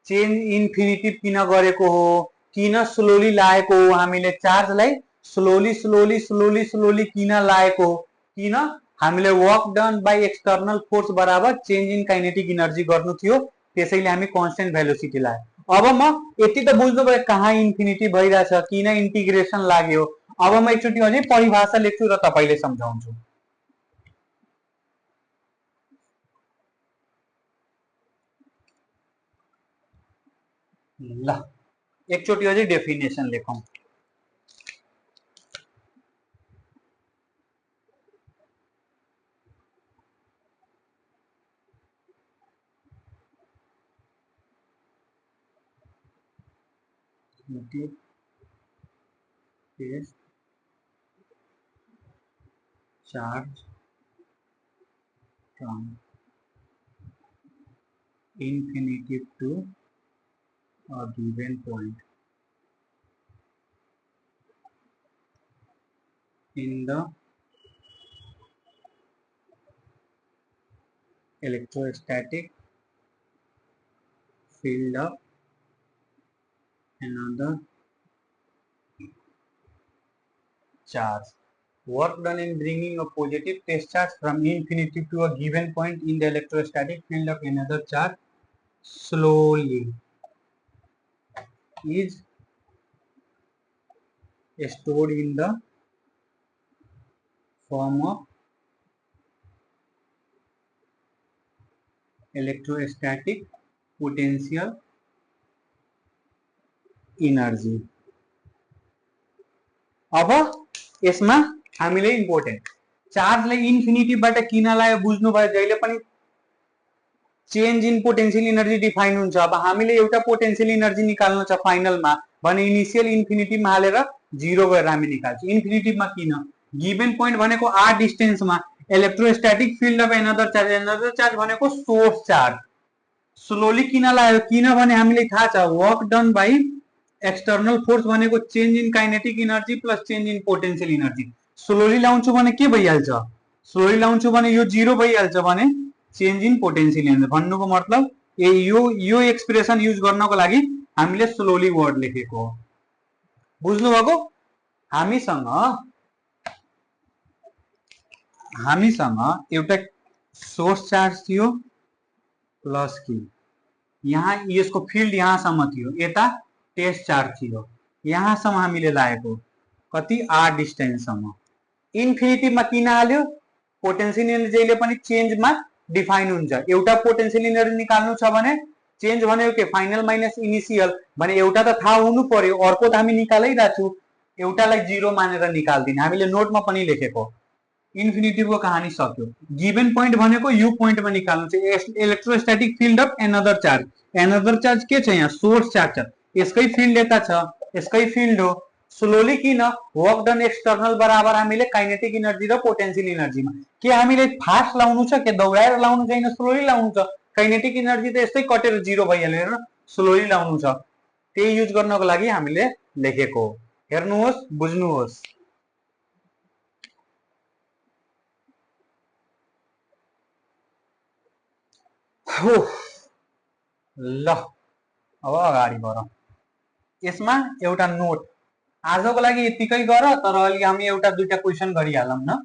[SPEAKER 1] चेन्ज इन्फिनिटिभ किन गरेको हो, किन स्लोली लाएको हो, हामीले चार्जलाई स्लोली स्लोली स्लोली स्लोली किन लाएको हो, किन हामीले work done by external force बराबर चेन्ज इन काइनेटिक इनर्जी गर्नु थियो, त्यसैले हामी कांस्टेंट भेलोसिटी लायो। अब म यति त बुझ्नु भयो कहाँ इन्फिनिटी भइराछ, किन इन्टिग्रेसन लाग्यो। अब म एकचोटी अझै परिभाषा लेख्छु र तपाईले सम्झाउँछु। ल एकचोटी अझै definition लेखौं। is charge from infinity to a given point in the electrostatic field of another charge. Work done in bringing a positive test charge from infinity to a given point in the electrostatic field of another charge slowly is stored in the form of electrostatic potential energy. अब यसमा हामीले important चार्जलाई इन्फिनिटीबाट किन लायो बुझ्नु भयो। जहिले पनि change in potential energy define हुन्छ। अब हामीले एउटा पोटेन्शियल एनर्जी निकाल्नु छ फाइनलमा भने इनिशियल इन्फिनिटीमा हालेर 0 गरेर हामी निकाल्छौं। इन्फिनिटीमा किन गिवन पोइन्ट भनेको r डिस्टेन्समा electrostatic field of another charge भनेको सोर्स चार्ज स्लोली किन लायो किनभने हामीले थाहा छ work done by external force भनेको change in kinetic energy plus change in potential energy. Slowly लाउँछु भने के भइहाल्छ, स्लोली लाउँछु भने यो 0 भइहाल्छ भने चेन्ज इन पोटेन्शियल एनर्जी भन्नुको मतलब यो एक्सप्रेसन युज गर्नको लागि हामीले स्लोली वर्ड लेखेको हो। बुझ्नु भएको। हामीसँग एउटा सोर्स चार्ज थियो प्लस कि यहाँ यसको फिल्ड यहाँसम्म थियो, यता टेस्ट चार्ज थियो, यहाँसम्म हामीले लागेको कति आर डिस्टेन्ससम्म। इन्फिनिटीमा किन हाल्यो? पोटेन्शियल एनर्जी जहिले पनि चेन्जमा डिफाइन हुन्छ। एउटा पोटेन्शियल एनर्जी निकाल्नु छ भने चेन्ज भनेको के फाइनल माइनस इनिशियल भने एउटा त थाहा हुनु पर्यो, अर्को त हामी निकालिरहेको छु, एउटालाई 0 मानेर निकाल्दिने। हामीले नोटमा पनि लेखेको इन्फिनिटीको कहानी सक्यो। गिवन पोइन्ट भनेको यो पोइन्टमा निकाल्नु छ। Electrostatic field of another charge, another charge के छ यहाँ? सोर्स चार्ज छ, यसकै फिल्ड यता छ, यसकै फिल्ड हो। स्लोली किन? वर्क डन एक्सटर्नल बराबर हामीले काइनेटिक एनर्जी र पोटेन्शियल एनर्जीमा। के हामीले फास्ट लाउनु छ के दौडाएर लाउनु छैन? स्लोली लाउनु छ। काइनेटिक एनर्जी त यस्तै कटेर 0 भइहाल्यो हेर्नु, स्लोली लाउनु छ। त्यही युज गर्नको लागि हामीले लेखेको। हेर्नुहोस्, बुझ्नुहोस्। ल अब अगाडि बढौँ। यसमा एउटा नोट आजको लागि यतिकै गर, तर अलि हामी एउटा दुईटा क्वेसन गरिहालौँ न।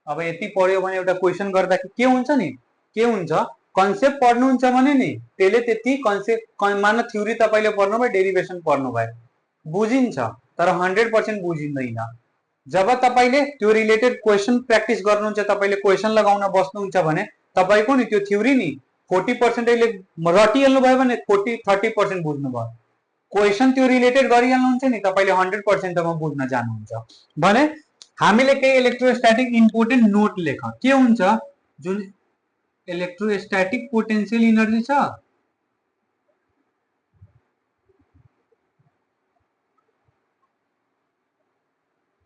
[SPEAKER 1] अब यति पढ्यो भने एउटा क्वेसन गर्दा के हुन्छ नि, के हुन्छ कन्सेप्ट पढ्नुहुन्छ भने नि त्यसले त्यति कन्सेप्ट मान थ्योरी तपाईले पढ्नुभयो, डेरिभेसन पढ्नुभयो, बुझिन्छ तर 100% बुझिँदैन। जब तपाईले त्यो रिलेटेड क्वेसन प्र्याक्टिस गर्नुहुन्छ, तपाईले क्वेसन लगाउन बस्नुहुन्छ भने तपाईको नि त्यो थ्योरी नि 40% रटिहाल्नु भयो भने 40-30% बुझ्नुभयो। क्वेसन त्यो रिलेटेड गरिहाल्नुहुन्छ नि तपाईले 100% तमा बुझ्न जानुहुन्छ भने हामीले केही इलेक्ट्रोस्टैटिक इम्पोर्टेन्ट नोट लेख। के हुन्छ? जुन इलेक्ट्रोस्टैटिक पोटेन्शियल एनर्जी छ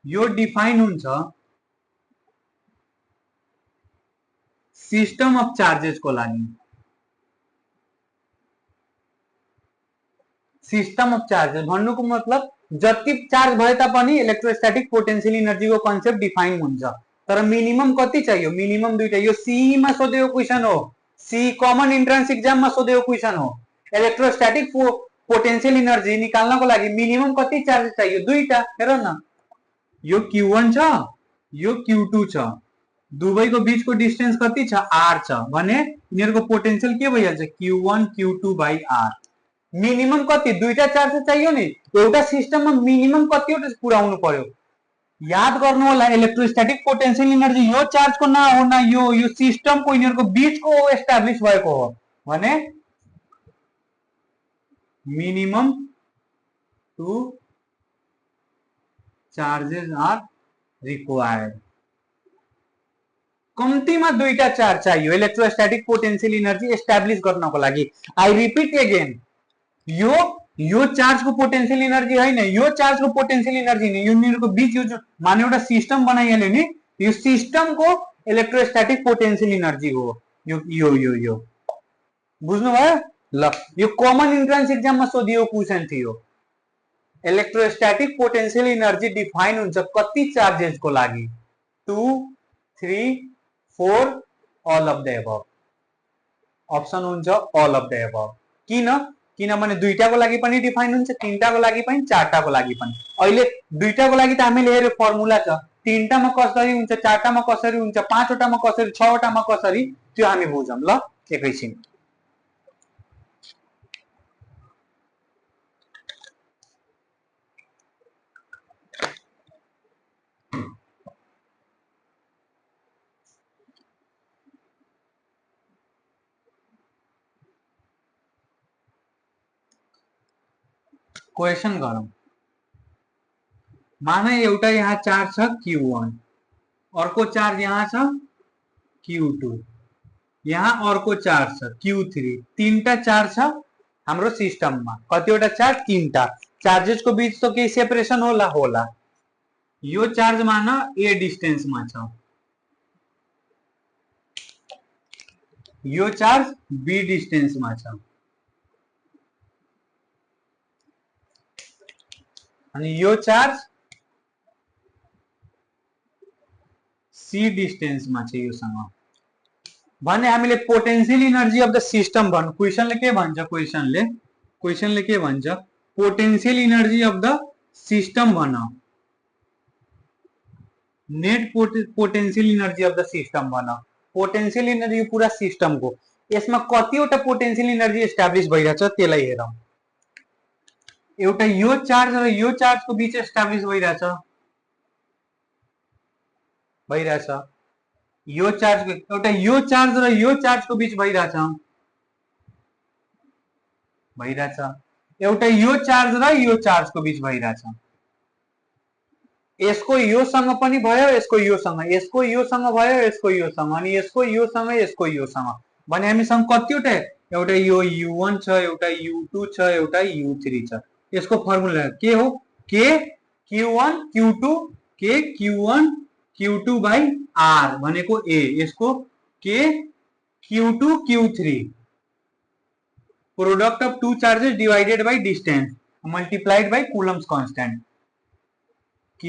[SPEAKER 1] यो डिफाइन हुन्छ सिस्टम अफ चार्जेस को लागि। सिस्टम अफ चार्जेस भन्नुको मतलब जति चार्ज भए तापनि इलेक्ट्रोस्टैटिक पोटेन्शियल एनर्जी को कन्सेप्ट डिफाइन हुन्छ, तर मिनिमम कति चाहियो? मिनिमम दुईटा। यो सीई मा सोधेको क्वेशन हो, सी कमन इन्ट्रान्स एक्जाम मा सोधेको क्वेशन हो। इलेक्ट्रोस्टैटिक पोटेन्शियल एनर्जी निकाल्नको लागि मिनिमम कति चार्ज चाहियो? दुईटा। हेर न, यो Q1 छ, यो Q2 छ, दुवैको बीचको डिस्टेन्स कति छ? R छ भने यिनीहरुको पोटेन्शियल के भइहाल्छ? Q1 Q2 by R। Minimum कति? दुईटा चार्ज चाहियो नि। एउटा सिस्टममा मिनिमम कतिवटा पुर्याउनु पर्यो? याद गर्नु होला, इलेक्ट्रोस्टैटिक पोटेन्शियल एनर्जी यो चार्जको न हो न यो सिस्टमको यिनीहरुको बीचको एस्टाब्लिश भएको हो भने मिनिमम 2 चार्जेस आर रिक्वायर्ड। कम्तीमा दुईटा चार्ज चाहियो इलेक्ट्रोस्टैटिक पोटेन्शियल एनर्जी एस्टाब्लिश गर्नको लागि। आई रिपीट अगेन, यो चार्ज को पोटेन्शियल एनर्जी हैन, यो चार्ज को पोटेन्शियल एनर्जी नि, यिनीहरुको बीच यो माने एउटा सिस्टम बनाइहाल्यो नि, यो सिस्टम को इलेक्ट्रोस्टैटिक पोटेन्शियल एनर्जी हो यो बुझ्नु भयो? ल, यो कमन इन्ट्रान्स एक्जाममा सोधिएको क्वेशन थियो। इलेक्ट्रोस्टैटिक पोटेन्शियल एनर्जी डिफाइन हुन्छ कति चार्जेस को लागि? 2, 3, 4 all of the above. Option हुन्छ ऑल अफ द एबव। किनभने दुईटाको लागि पनि डिफाइन हुन्छ, तीनटाको लागि पनि, चारटाको लागि पनि। अहिले दुईटाको लागि त हामीले हेर्यो फर्मुला छ, तीनटामा कसरी हुन्छ, चारटामा कसरी हुन्छ, पाँचवटामा कसरी, छवटामा कसरी, त्यो हामी बुझौँ। ल एकैछिन। क्वेशन गरौँ। माने एउटा यहाँ चार्ज छ Q1, अर्को चार्ज यहाँ छ Q2, यहाँ अर्को चार्ज छ Q3, तीनटा चार्ज छ हाम्रो सिस्टममा। कतिवटा चार्ज? तीनटा। चार्जेस को बीच तो केही सेपरेसन होला। यो चार्ज मान A डिस्टेन्समा छ, यो चार्ज B डिस्टेन्समा छ, अनि यो चार्ज C डिस्टेन्समा छ योसँग। भने हामीले potential energy of the system भन्नु। क्वेशनले के भन्छ? क्वेशनले के भन्छ? Potential energy of the system बनाओ, net potential energy of the system बनाओ, पोटेंशियल एनर्जी पूरा सिस्टम को यसमा कतिवटा पोटेंशियल एनर्जी एस्टाब्लिश भइरहेछ त्यसलाई हेरौं। एउटा यो चार्ज र यो चार्ज को बीच एस्टाब्लिश भइरहेछ, यो चार्ज एउटा यो चार्ज र यो चार्ज को बीच भइरहेछ, एउटा यो चार्ज र यो चार्ज को बीच भइरहेछ। यसको योसँग पनि भयो, यसको योसँग, यसको योसँग भयो, यसको योसँग, अनि यसको योसँग, यसको योसँग भने हामीसँग कतिवटा, एउटा यो u1 छ, एउटा u2 छ, एउटा u3 छ। यसको फर्मुला के हो? k q1 q2 k q1 q2 by r भनेको a, यसको k q2 q3 product of two charges divided by distance multiplied by Coulomb's constant, k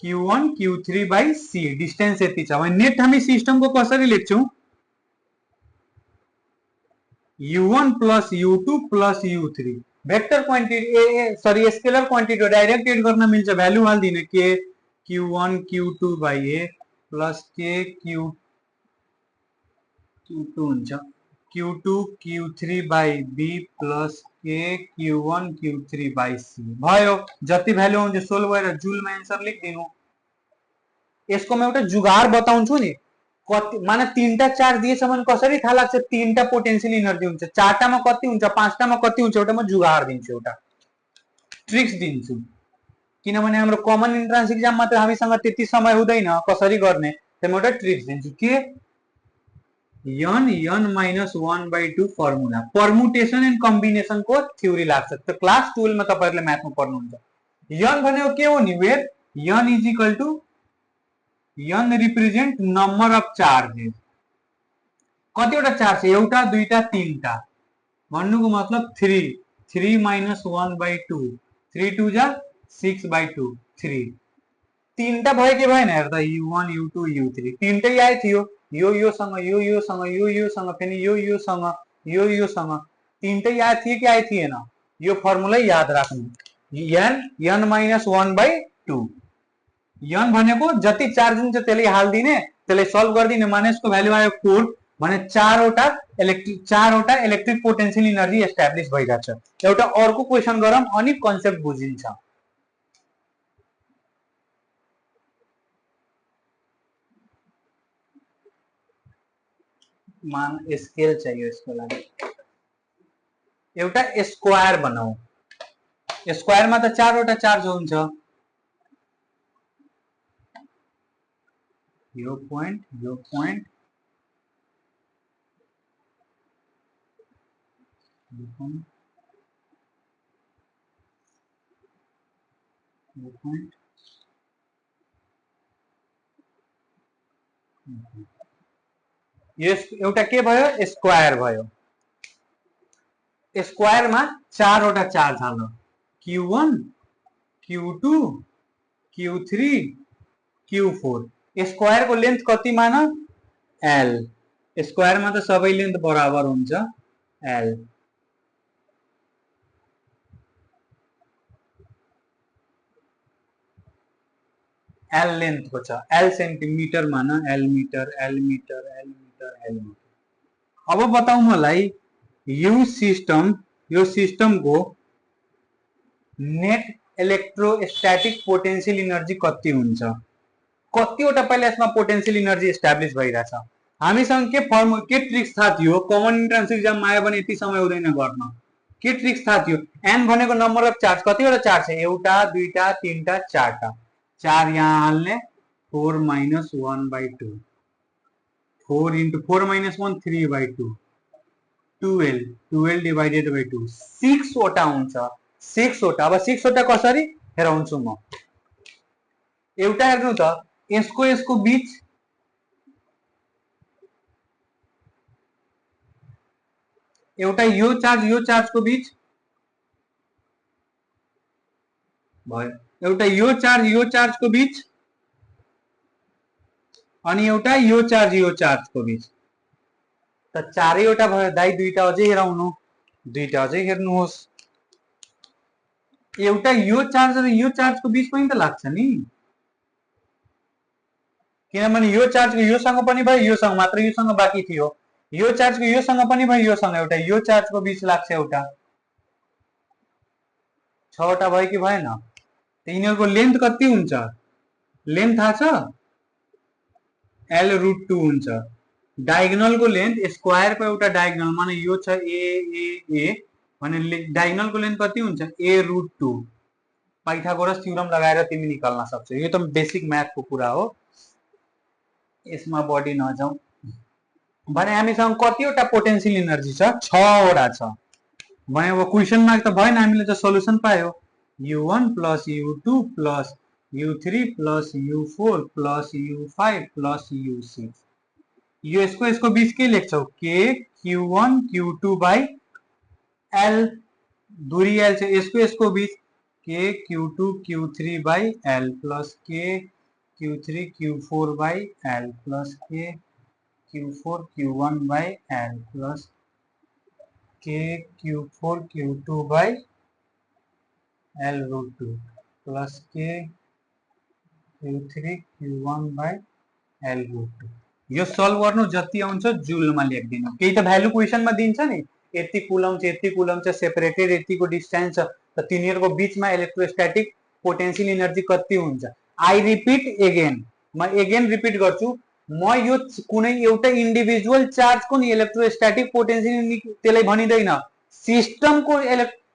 [SPEAKER 1] q1 q3 by c distance यति छ। भने net हामी system को कसरी लेख्छौं? u1 plus u2 plus u3 vector quantity सरी स्केलर क्वांटिटी डाइरेक्ट एड गर्न मिल्छ, भ्यालु हाल्दिने k q1 q2 by a plus k q2 हुन्छ q2 q3 by b plus k q1 q3 by c भयो। जति भ्यालु आउँछ solve गरेर जुलमा answer लेखिदिनु। यसको म एउटा जुगाड बताउँछु नि, कति माने तीनटा चार्ज दिएछ भने कसरी थाहा लाग्छ तीनटा पोटेंशियल एनर्जी हुन्छ, चारटामा कति हुन्छ, पाँचटामा कति हुन्छ, एउटा म जुगाड दिन्छु, एउटा ट्रिक्स दिन्छु। किनभने हाम्रो कमन इन्ट्रान्स एक्जाम मा त हामीसँग त्यति समय हुँदैन कसरी गर्ने, त म एउटा ट्रिक्स दिन्छु के n(n-1/2) formula permutation and combination को थ्योरी लाग्छ। त क्लास 12 मा तपाईहरुले म्याथमा पढ्नुहुन्छ। n भनेको के हो नि, wait n is equal to n represent number of charges. कतिवटा चार्ज छ? एउटा, दुईटा, तीनटा, भन्नुको मतलब 3 3 - 1/2 3 2 जा 6/2 3 तीनटा भयो कि भएन हेर्दा u1 u2 u3 तीनटै आए थियो, यो सँग यो सँग यो सँग फेरि यो सँग यो सँग तीनटै आए थियो कि आए थिएन? यो फर्मुला याद राख्नु, n(n-1/2) n भनेको जति चार्ज हुन्छ त्यसले हाल्दिने, त्यसले सल्भ गर्दिने, माने यसको भ्यालु आयो 4 भने चारवटा इलेक्ट्रिक पोटेंशियल एनर्जी एस्टाब्लिश भइराछ। एउटा अर्को क्वेशन गरौँ अनि कन्सेप्ट बुझिन्छ। मान स्केल चाहिए इसको लागि, एउटा स्क्वायर बनाऊ। स्क्वायर मा त चारवटा चार्ज हुन्छ, यो पोइन्ट यो पोइन्ट यो पोइन्ट यो पोइन्ट यस एउटा के भयो? स्क्वायर भयो। स्क्वायर मा चारवटा चार्ज हाल्नु, q1 q2 q3 q4। Square को लेंथ कति मान? l। स्क्वायर मा त सबै लेंथ बराबर हुन्छ l। l लेंथ को छ, l सेन्टिमिटर मान, l metre l metre l metre l metre. अब बताऊ मलाई यो सिस्टम को नेट इलेक्ट्रोस्टैटिक पोटेंशियल एनर्जी कति हुन्छ? कतिवटा पहिला यसमा पोटेंशियल एनर्जी एस्टाब्लिश भइराछ। हामीसँग के ट्रिक्स थाहा थियो? कमन इन्ट्रान्स एक्जाम मा आयो भने यति समय हुँदैन गर्न। के ट्रिक्स थाहा थियो? n भनेको नम्बर अफ चार्ज, कतिवटा चार्ज छ? एउटा, दुईटा, तीनटा, चारटा, 4 यहाँ हाल्ने 4 - 1/2 4 × 4 - 1 3/2 12 डिवाइडेड बाइ 2 6 वटा हुन्छ, 6 वटा। अब 6 वटा कसरी हेराउँछु म, एउटा हेर्नु त यसको बीच एउटा यो चार्ज को बीच भयो, एउटा यो चार्ज को बीच, अनि एउटा यो चार्ज को बीच। त चारैवटा भयो दाइ, दुईटा अझै हेराउनु, दुईटा अझै हेर्नुहोस्। एउटा यो चार्ज र यो चार्जको बीच पनि त लाग्छ नि, किनभने यो चार्जको योसँग पनि भयो, योसँग मात्र योसँग बाँकी थियो, यो चार्जको योसँग पनि भयो, योसँग एउटा, यो चार्जको बीच लाग्छ एउटा, 6 वटा भयो कि भएन? यिनीहरूको लेन्थ कति हुन्छ? लेन्थ थाहा छ? L√2 हुन्छ। डायगोनलको लेन्थ, स्क्वायरको एउटा डायगोनल माने यो छ ए भने डायगोनलको लेन्थ कति हुन्छ? A√2। पाइथागोरस थ्योरम लगाएर तिमी निकाल्न सक्छौ। यो त बेसिक म्याथको कुरा हो, यसमा बढी नजाउँ। भने हामीसँग कतिवटा पोटेन्शियल एनर्जी छ? 6 वटा छ। भने अब क्वेसन मार्क त भएन, हामीले त सोलुसन पायो। U1 plus U2 plus U3 plus U4 plus U5 plus U6। यो यसको बीच के लेख्छौ? K Q1 Q2 by L, दूरी L छ, यसको बीच K Q2 Q3 by L plus K Q3 Q4 by L plus K Q4 Q1 by L plus K Q4 Q2 by L√2 plus K Q3 Q1 by L√2। यो solve गर्नु, जति आउँछ जुलमा लेखिदिनु। केही त भ्यालु क्वेसनमा दिन्छ नि, यति कुलम छ, सेपरेटेड यतिको डिस्टेन्स छ, त तिनीहरूको बीचमा इलेक्ट्रोस्टैटिक पोटेन्शियल एनर्जी कति हुन्छ? आई रिपिट एगेन, म एगेन रिपिट गर्छु, म यो कुनै एउटा इन्डिभिजुअल चार्जको नि इलेक्ट्रोस्टैटिक पोटेन्शियल त्यसलाई भनिदैन,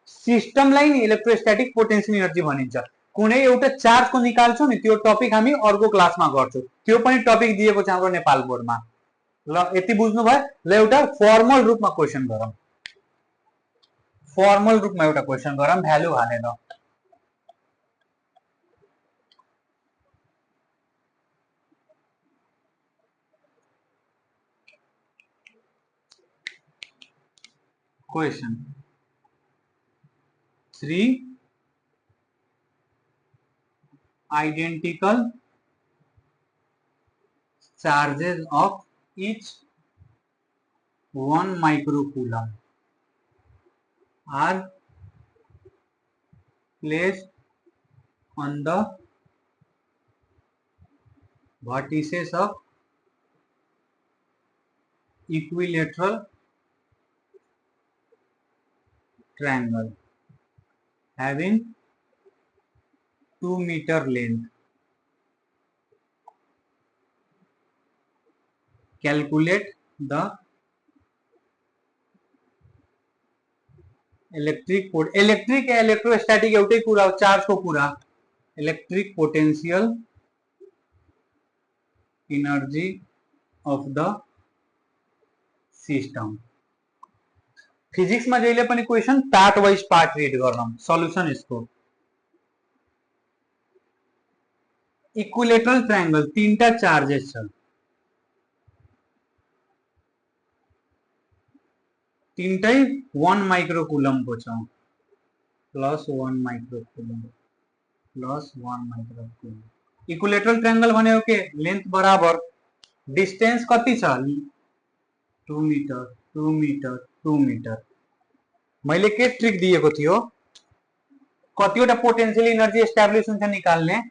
[SPEAKER 1] सिस्टमलाई नि इलेक्ट्रोस्टैटिक पोटेन्शियल एनर्जी भनिन्छ। कुनै एउटा चार्जको निकाल्छौ नि, त्यो टपिक हामी अर्को क्लासमा गर्छौं, त्यो पनि टपिक दिएको छ हाम्रो नेपाल बोर्डमा। ल यति बुझ्नु भयो? ल एउटा फर्मल रूपमा क्वेसन गरौँ, फर्मल रूपमा एउटा क्वेसन गरौँ भ्यालु हालेर। Question 3 identical charges of each 1 microcoulomb are placed on the vertices of equilateral triangle having 2 meter length. Calculate the electrostatic एउटै कुरा हो, चार्जको कुरा। Electric potential energy of the system. फिजिक्समा जहिले पनि question part wise part read गर्नु, solution यसको। इक्विलेटरल ट्रायंगल, तीनटा चार्जेस छ, तीनटै 1 माइक्रोकुलम्बको छ, plus 1 microcoulomb plus 1 microcoulomb. Equilateral triangle भनेको के? लेन्थ बराबर डिस्टेन्स कति छ? 2 मिटर 2 मिटर 2 मिटर। मैले के ट्रिक दिएको थियो? कतिवटा पोटेन्शियल एनर्जी एस्टाब्लिश हुन्छ निकाल्ने,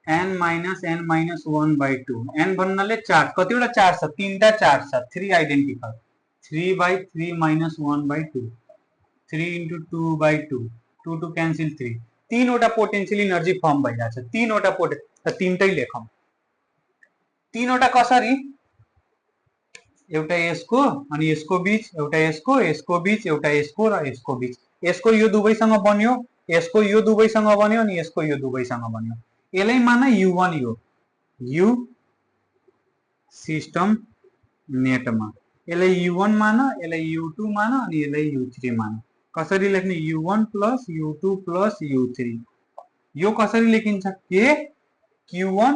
[SPEAKER 1] n minus n minus 1/2। n भन्नाले चार्ज, कतिवटा चार्ज छ? तीनटा चार्ज छ, 3 आइडेन्टिकल, 3/3 minus 1/2, 3 into 2/2, 2 cancel 3, तीनवटा पोटेन्शियल एनर्जी फर्म भइरहेछ, तीनवटा तीनटै लेखौं। तीनवटा कसरी? एउटा यसको अनि यसको बीच, एउटा यसको बीच, एउटा यसको र यसको बीच। यसको यो दुवैसँग बन्यो, यसको यो दुवैसँग बन्यो अनि यसको यो दुवैसँग बन्यो। यसलाई मान U1 यो सिस्टम नेटमा, यसलाई U1 मान, यसलाई U2 मान अनि यसलाई U3 मान। कसरी लेख्ने? U1 plus U2 plus U3। यो कसरी लेखिन्छ? K Q1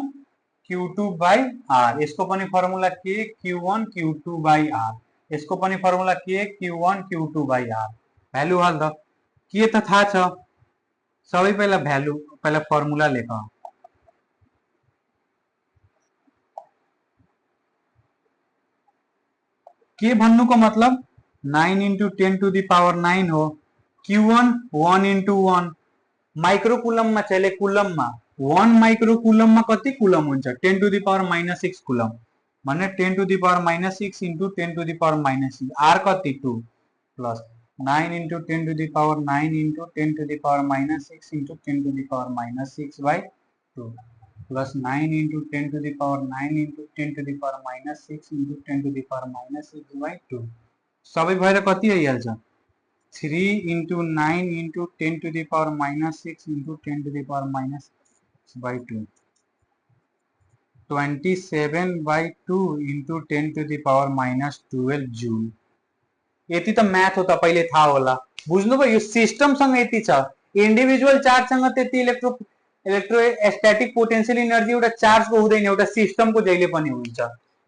[SPEAKER 1] Q2 by R। यसको पनि formula K Q1 Q2 by R। यसको पनि formula K Q1 Q2 by R। Value हाल त, के त थाहा छ? सबै पहिला भ्यालु, पहिला फर्मुला लेख। के भन्नुको मतलब 9 into 10 to the power 9 हो। Q1 1 into 1, माइक्रोकुलममा चाहिँ कुलममा 1 माइक्रोकुलममा कति कुलम हुन्छ 10 टु द पावर -6 कुलम भने 10 to the power -6 into 10 to the power -6 R कति 2 plus 9 into 10 to the power 9 into 10 to the power -6 into 10 to the power -6 by 2 plus 9 into 10 to the power 9 into 10 to the power -6 into 10 to the power -6 by 2 सबै भएर कति आइहाल्छ 3 into 9 into 10 to the power -6 into 10 to the power -6 by 2 27 by 2 into 10 to the power -12 joule. यति त math हो तपाईले थाहा होला बुझ्नुभयो यो सिस्टमसँग यति छ इन्डिभिजुअल चार्जसँग त्यति इलेक्ट्रोस्टैटिक पोटेन्शियल एनर्जी एउटा चार्जको हुँदैन एउटा सिस्टमको जहिले पनि हुन्छ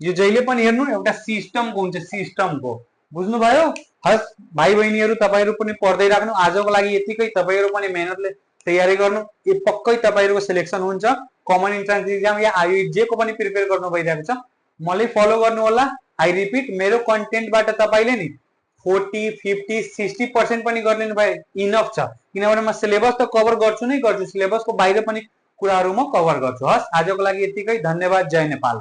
[SPEAKER 1] यो जहिले पनि हेर्नु एउटा सिस्टमको हुन्छ सिस्टमको बुझ्नुभयो हस् भाइ बहिनीहरु तपाईहरु पनि पढ्दै राख्नु आजको लागि यतिकै तपाईहरु पनि मेहनतले तयारी गर्नु यो पक्कै तपाईहरुको सिलेक्सन हुन्छ कमन इन्ट्रान्स एक्जाम या आईईटी जे को पनि प्रिपेयर गर्नु भइरहेको छ मलाई फलो गर्नु होला आई रिपिट मेरो कन्टेन्टबाट तपाईले नि 40 50 60% पनि गर्लिनु भए इनफ छ किनभने म सिलेबस त कभर गर्छु नै गर्छु सिलेबसको बाहिर पनि कुराहरु म कभर गर्छु हस् आजको लागि यतिकै धन्यवाद जय नेपाल।